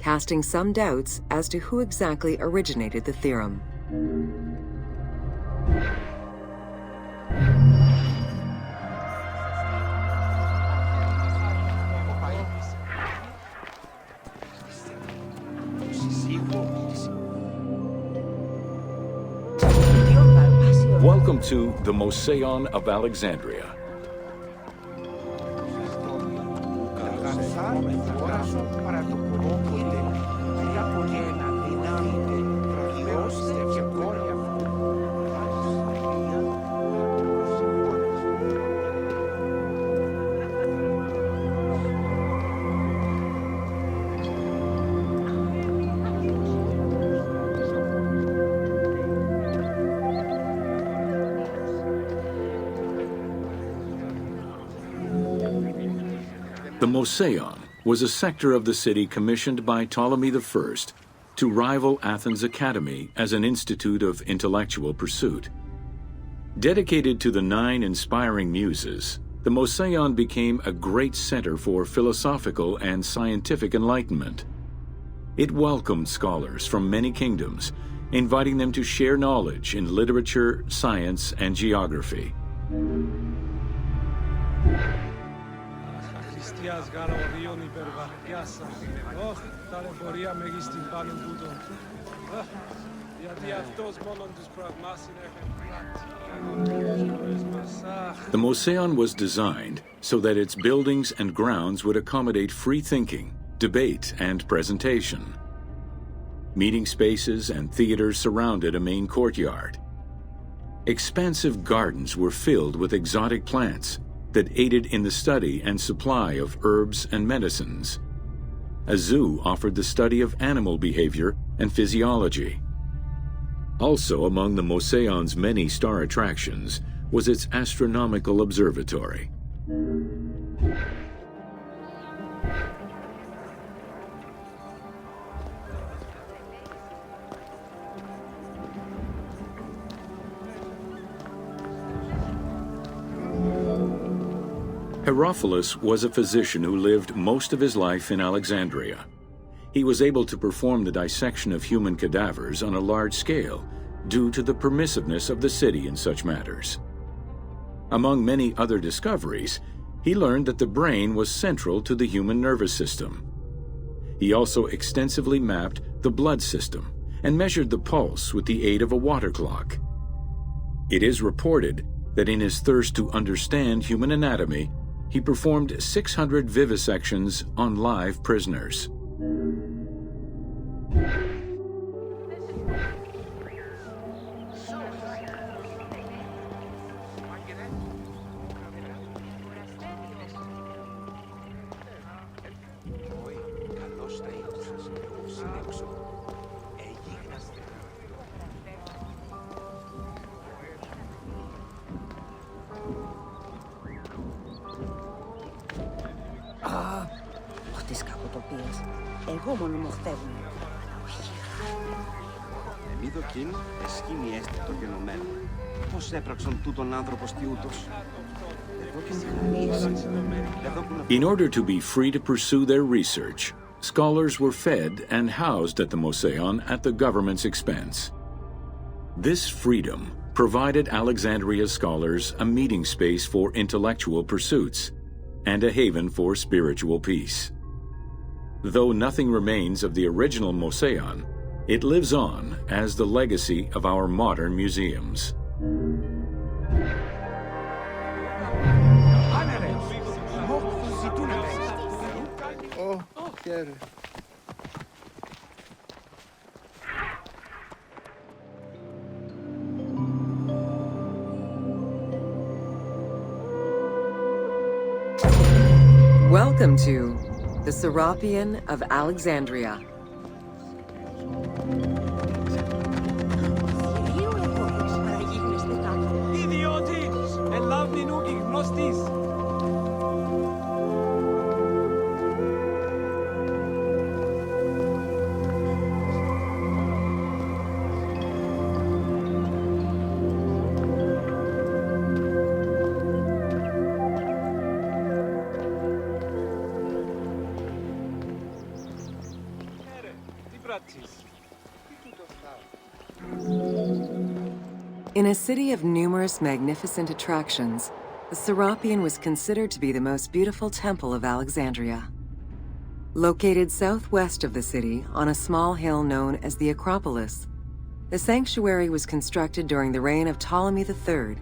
casting some doubts as to who exactly originated the theorem. Welcome to the Mosaion of Alexandria. The Mosaion was a sector of the city commissioned by Ptolemy I to rival Athens' Academy as an institute of intellectual pursuit. Dedicated to the 9 inspiring muses, the Mosaion became a great center for philosophical and scientific enlightenment. It welcomed scholars from many kingdoms, inviting them to share knowledge in literature, science, and geography. The Mosaion was designed so that its buildings and grounds would accommodate free thinking, debate, and presentation. Meeting spaces and theaters surrounded a main courtyard. Expansive gardens were filled with exotic plants that aided in the study and supply of herbs and medicines. A zoo offered the study of animal behavior and physiology. Also among the Mosaion's many star attractions was its astronomical observatory. Herophilus was a physician who lived most of his life in Alexandria. He was able to perform the dissection of human cadavers on a large scale due to the permissiveness of the city in such matters. Among many other discoveries, he learned that the brain was central to the human nervous system. He also extensively mapped the blood system and measured the pulse with the aid of a water clock. It is reported that in his thirst to understand human anatomy, he performed 600 vivisections on live prisoners. Τις κακοτοπίες. Εγώ μόνο μου χτεύουν. Εμίδοκιν εσχήνει αίσθητο γενομένο. Πώς έπραξαν τούτον άνθρωπο στιούτος. In order to be free to pursue their research, scholars were fed and housed at the Mosaion at the government's expense. This freedom provided Alexandria's scholars a meeting space for intellectual pursuits and a haven for spiritual peace. Though nothing remains of the original Mosaion, it lives on as the legacy of our modern museums. Welcome to the Serapion of Alexandria. Idiotis! Ελάβνη νούκη γνωστής! In a city of numerous magnificent attractions, the Serapion was considered to be the most beautiful temple of Alexandria. Located southwest of the city on a small hill known as the Acropolis, The sanctuary was constructed during the reign of Ptolemy III,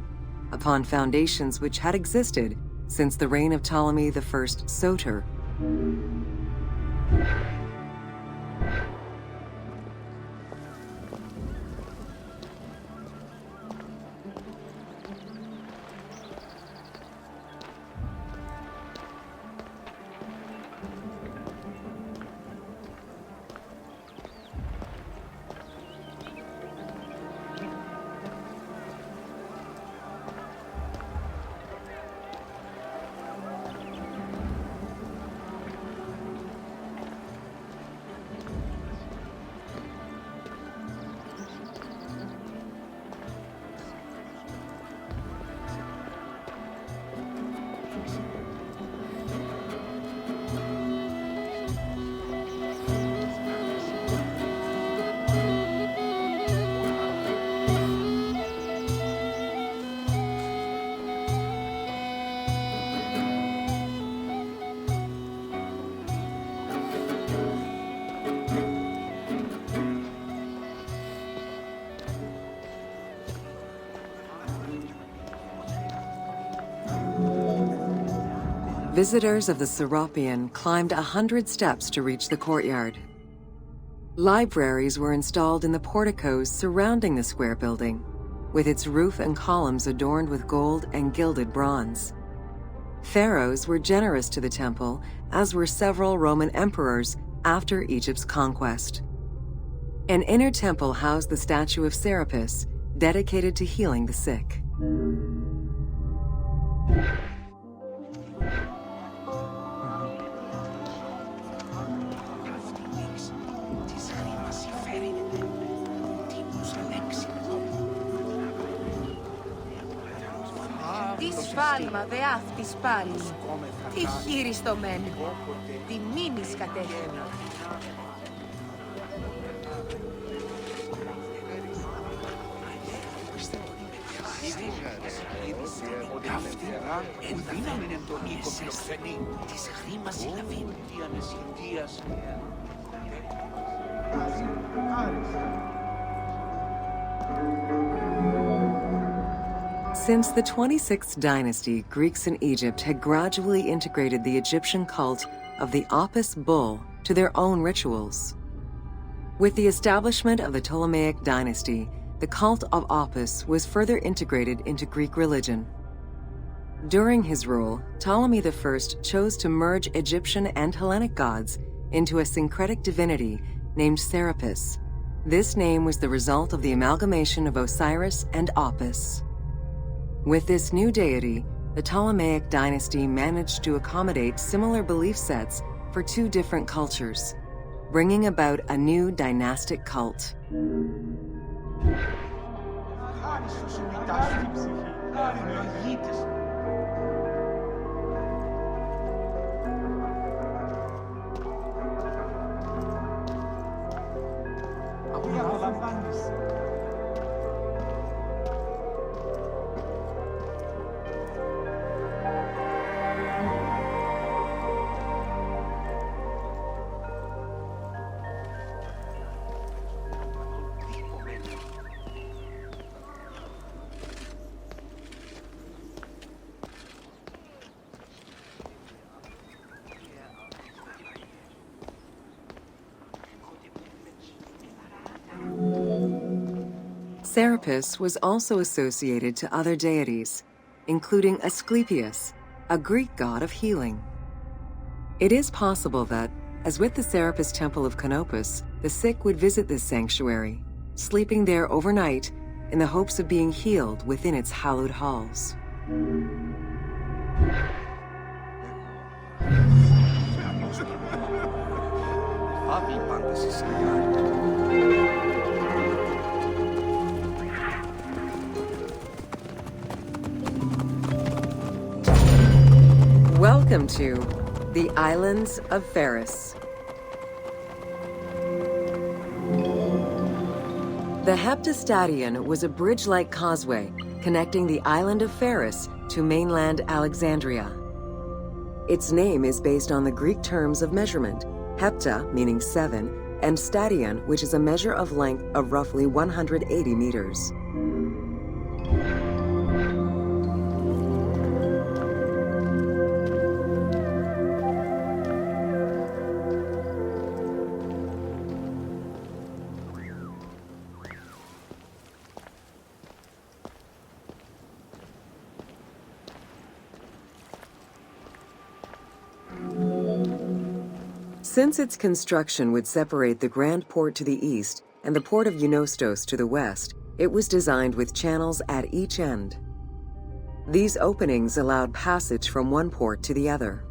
upon foundations which had existed since the reign of Ptolemy I Soter. Visitors of the Serapeum climbed 100 steps to reach the courtyard. Libraries were installed in the porticos surrounding the square building, with its roof and columns adorned with gold and gilded bronze. Pharaohs were generous to the temple, as were several Roman emperors after Egypt's conquest. An inner temple housed the statue of Serapis, dedicated to healing the sick. Τι σφάλμα δε αυτής πάλι, τι χειριστομένη, τι μήνυς κατέχει. Καυτηρά ενδύναμεν εν τον οίκο φιλοξενή, της χρήμας συλλαβήν. Τι ανεσχυντίας. Since the 26th dynasty, Greeks in Egypt had gradually integrated the Egyptian cult of the Apis bull to their own rituals. With the establishment of the Ptolemaic dynasty, the cult of Apis was further integrated into Greek religion. During his rule, Ptolemy I chose to merge Egyptian and Hellenic gods into a syncretic divinity named Serapis. This name was the result of the amalgamation of Osiris and Apis. With this new deity, the Ptolemaic dynasty managed to accommodate similar belief sets for two different cultures, bringing about a new dynastic cult. Serapis was also associated to other deities, including Asclepius, a Greek god of healing. It is possible that, as with the Serapis temple of Canopus, the sick would visit this sanctuary, sleeping there overnight in the hopes of being healed within its hallowed halls. Welcome to the Islands of Pharos. The Heptastadion was a bridge-like causeway connecting the island of Pharos to mainland Alexandria. Its name is based on the Greek terms of measurement, hepta meaning 7 and stadion, which is a measure of length of roughly 180 meters. Since its construction would separate the Grand Port to the east and the port of Eunostos to the west, it was designed with channels at each end. These openings allowed passage from one port to the other.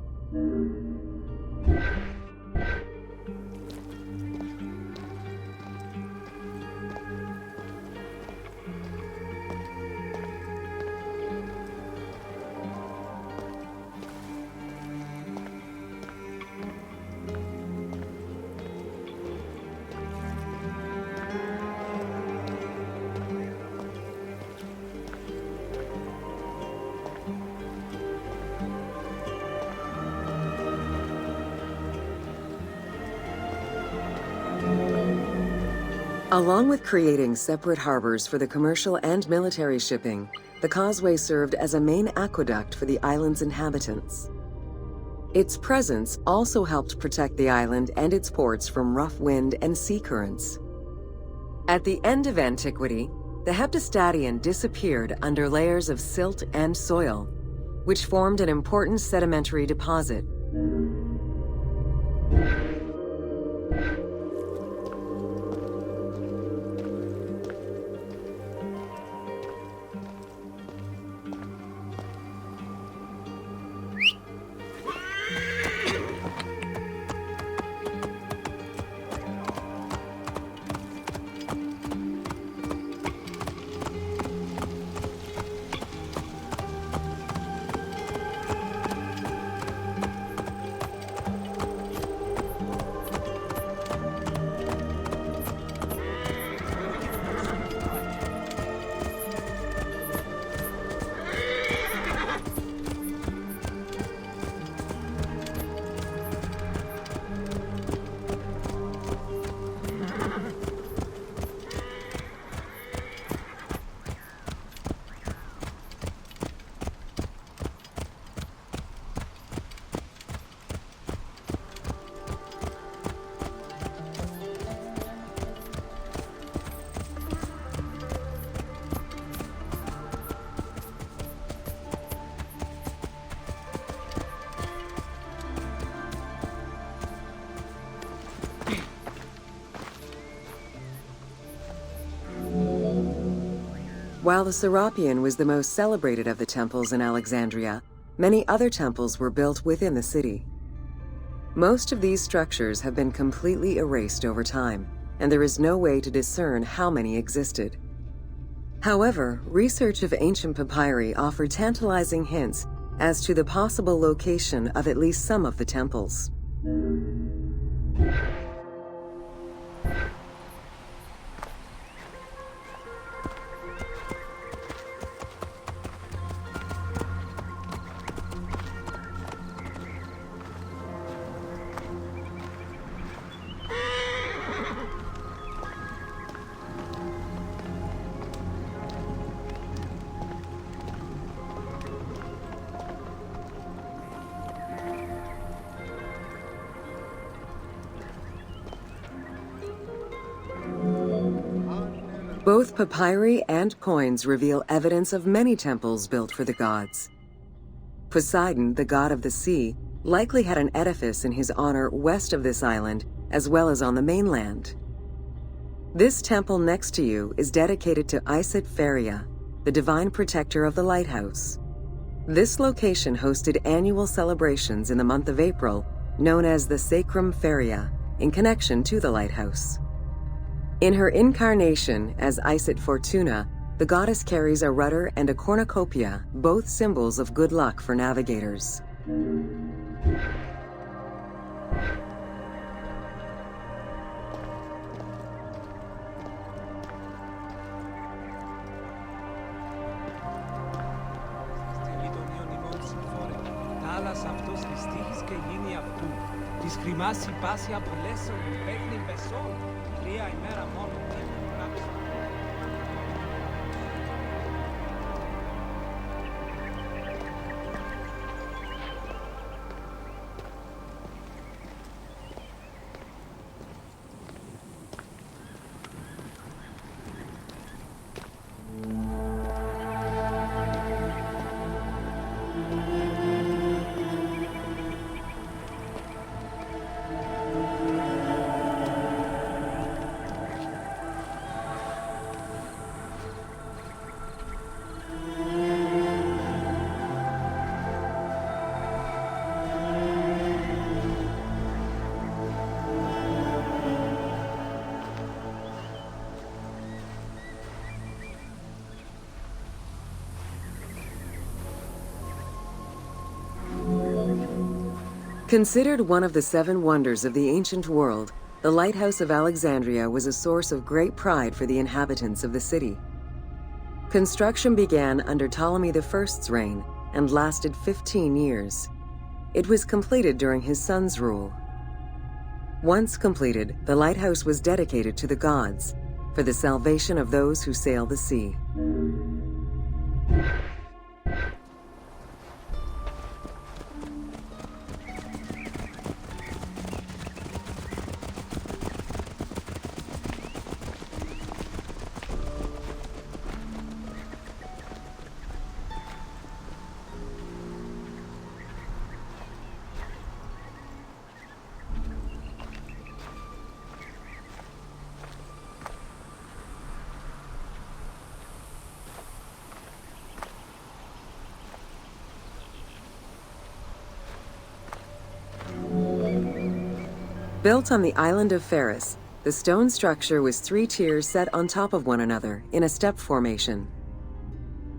Along with creating separate harbors for the commercial and military shipping, the causeway served as a main aqueduct for the island's inhabitants. Its presence also helped protect the island and its ports from rough wind and sea currents. At the end of antiquity, the heptastadion disappeared under layers of silt and soil, which formed an important sedimentary deposit. While the Serapeum was the most celebrated of the temples in Alexandria, many other temples were built within the city. Most of these structures have been completely erased over time, and there is no way to discern how many existed. However, research of ancient papyri offer tantalizing hints as to the possible location of at least some of the temples. Both papyri and coins reveal evidence of many temples built for the gods. Poseidon, the god of the sea, likely had an edifice in his honor west of this island, as well as on the mainland. This temple next to you is dedicated to Isis Pharia, the divine protector of the lighthouse. This location hosted annual celebrations in the month of April, known as the Sacrum Pharia, in connection to the lighthouse. In her incarnation as Isis Fortuna, the goddess carries a rudder and a cornucopia, both symbols of good luck for navigators. αυτός της τύχης και γίνει αυτού. Της κρυμάς η πάση απολέσεων παίχνει πεσόν. 3 ημέρα μόνο. Considered one of the 7 wonders of the ancient world, the Lighthouse of Alexandria was a source of great pride for the inhabitants of the city. Construction began under Ptolemy I's reign and lasted 15 years. It was completed during his son's rule. Once completed, the lighthouse was dedicated to the gods for the salvation of those who sail the sea. Built on the island of Pharos, the stone structure was 3 tiers set on top of one another in a step formation.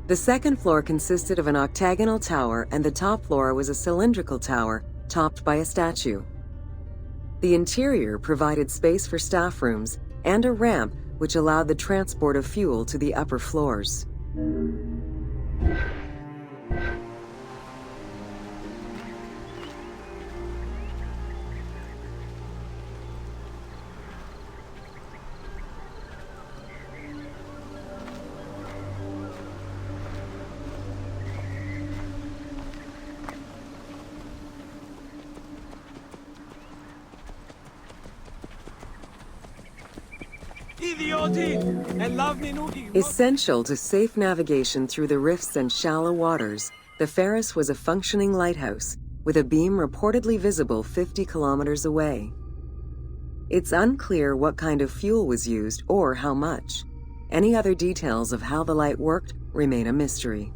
The second floor consisted of an octagonal tower, and the top floor was a cylindrical tower topped by a statue. The interior provided space for staff rooms and a ramp which allowed the transport of fuel to the upper floors. Essential to safe navigation through the rifts and shallow waters, the Pharos was a functioning lighthouse with a beam reportedly visible 50 kilometers away. It's unclear what kind of fuel was used or how much. Any other details of how the light worked remain a mystery.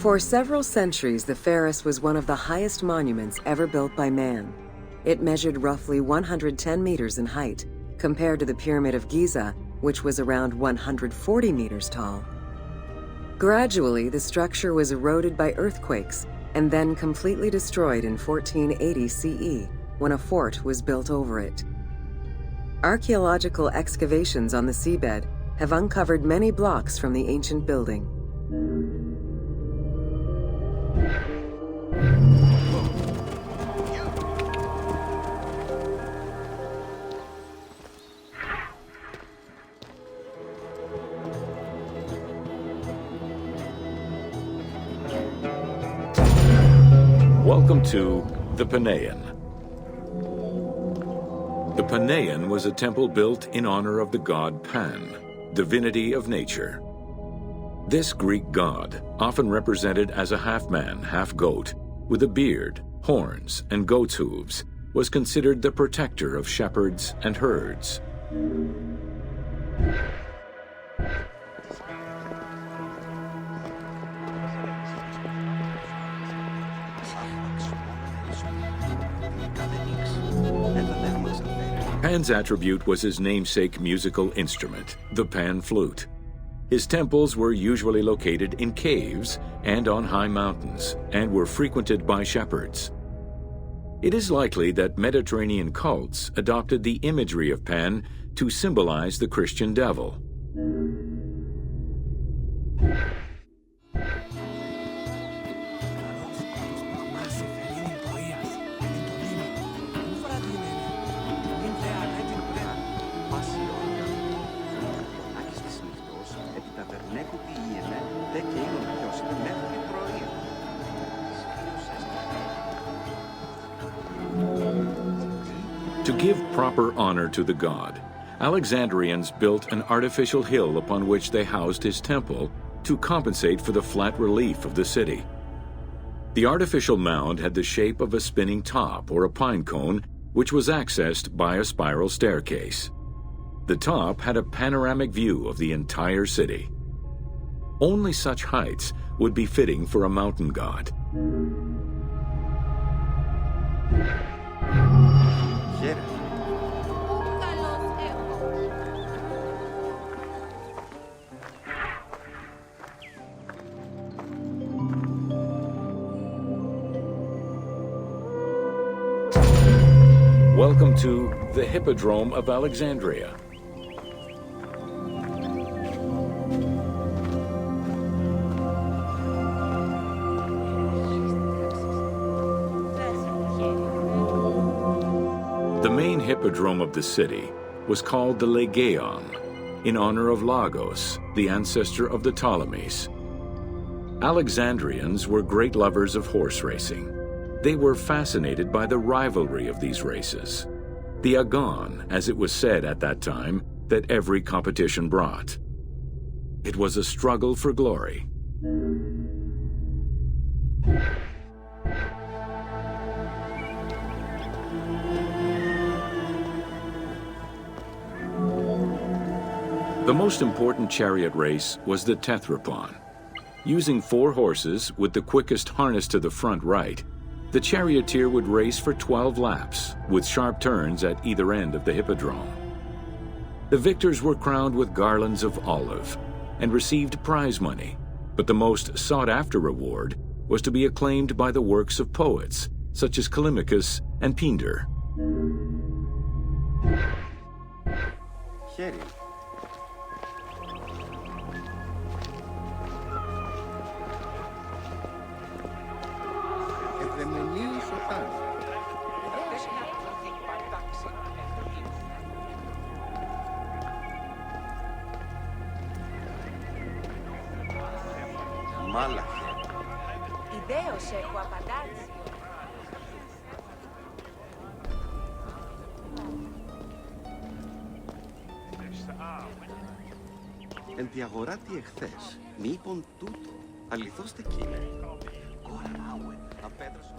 For several centuries, the Pharos was one of the highest monuments ever built by man. It measured roughly 110 meters in height, compared to the Pyramid of Giza, which was around 140 meters tall. Gradually, the structure was eroded by earthquakes and then completely destroyed in 1480 CE, when a fort was built over it. Archaeological excavations on the seabed have uncovered many blocks from the ancient building. Welcome to the Panean. The Panean was a temple built in honor of the god Pan, divinity of nature. This Greek god, often represented as a half-man, half-goat, with a beard, horns, and goat's hooves, was considered the protector of shepherds and herds. Pan's attribute was his namesake musical instrument, the pan flute. His temples were usually located in caves and on high mountains, and were frequented by shepherds. It is likely that Mediterranean cults adopted the imagery of Pan to symbolize the Christian devil. To give proper honor to the god, Alexandrians built an artificial hill upon which they housed his temple to compensate for the flat relief of the city. The artificial mound had the shape of a spinning top or a pine cone, which was accessed by a spiral staircase. The top had a panoramic view of the entire city. Only such heights would be fitting for a mountain god. Welcome to the Hippodrome of Alexandria. The main hippodrome of the city was called the Legeon, in honor of Lagos, the ancestor of the Ptolemies. Alexandrians were great lovers of horse racing. They were fascinated by the rivalry of these races, the agon, as it was said at that time, that every competition brought. It was a struggle for glory. The most important chariot race was the Tethrapon. Using 4 horses with the quickest harness to the front right, the charioteer would race for 12 laps, with sharp turns at either end of the hippodrome. The victors were crowned with garlands of olive and received prize money, but the most sought-after reward was to be acclaimed by the works of poets, such as Callimachus and Pindar. Ιδέως έχω απαντάξει. Εν τη αγορά τι εχθές, μήπων τούτο, αληθώς τεκείλε. Κορανάουε, απέδροσο.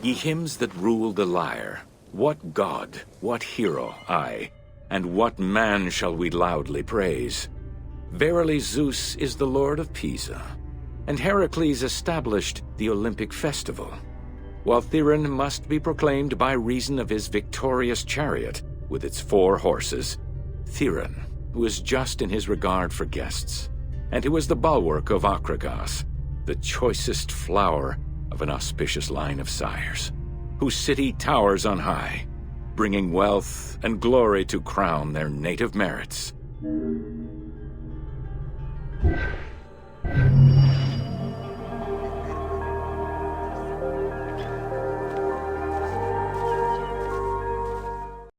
Ye hymns that rule the lyre, what god, what hero, aye, and what man shall we loudly praise? Verily Zeus is the lord of Pisa, and Heracles established the Olympic festival, while Theron must be proclaimed by reason of his victorious chariot with its 4 horses, Theron, who is just in his regard for guests, and who is the bulwark of Acragas, the choicest flower of an auspicious line of sires, whose city towers on high, bringing wealth and glory to crown their native merits.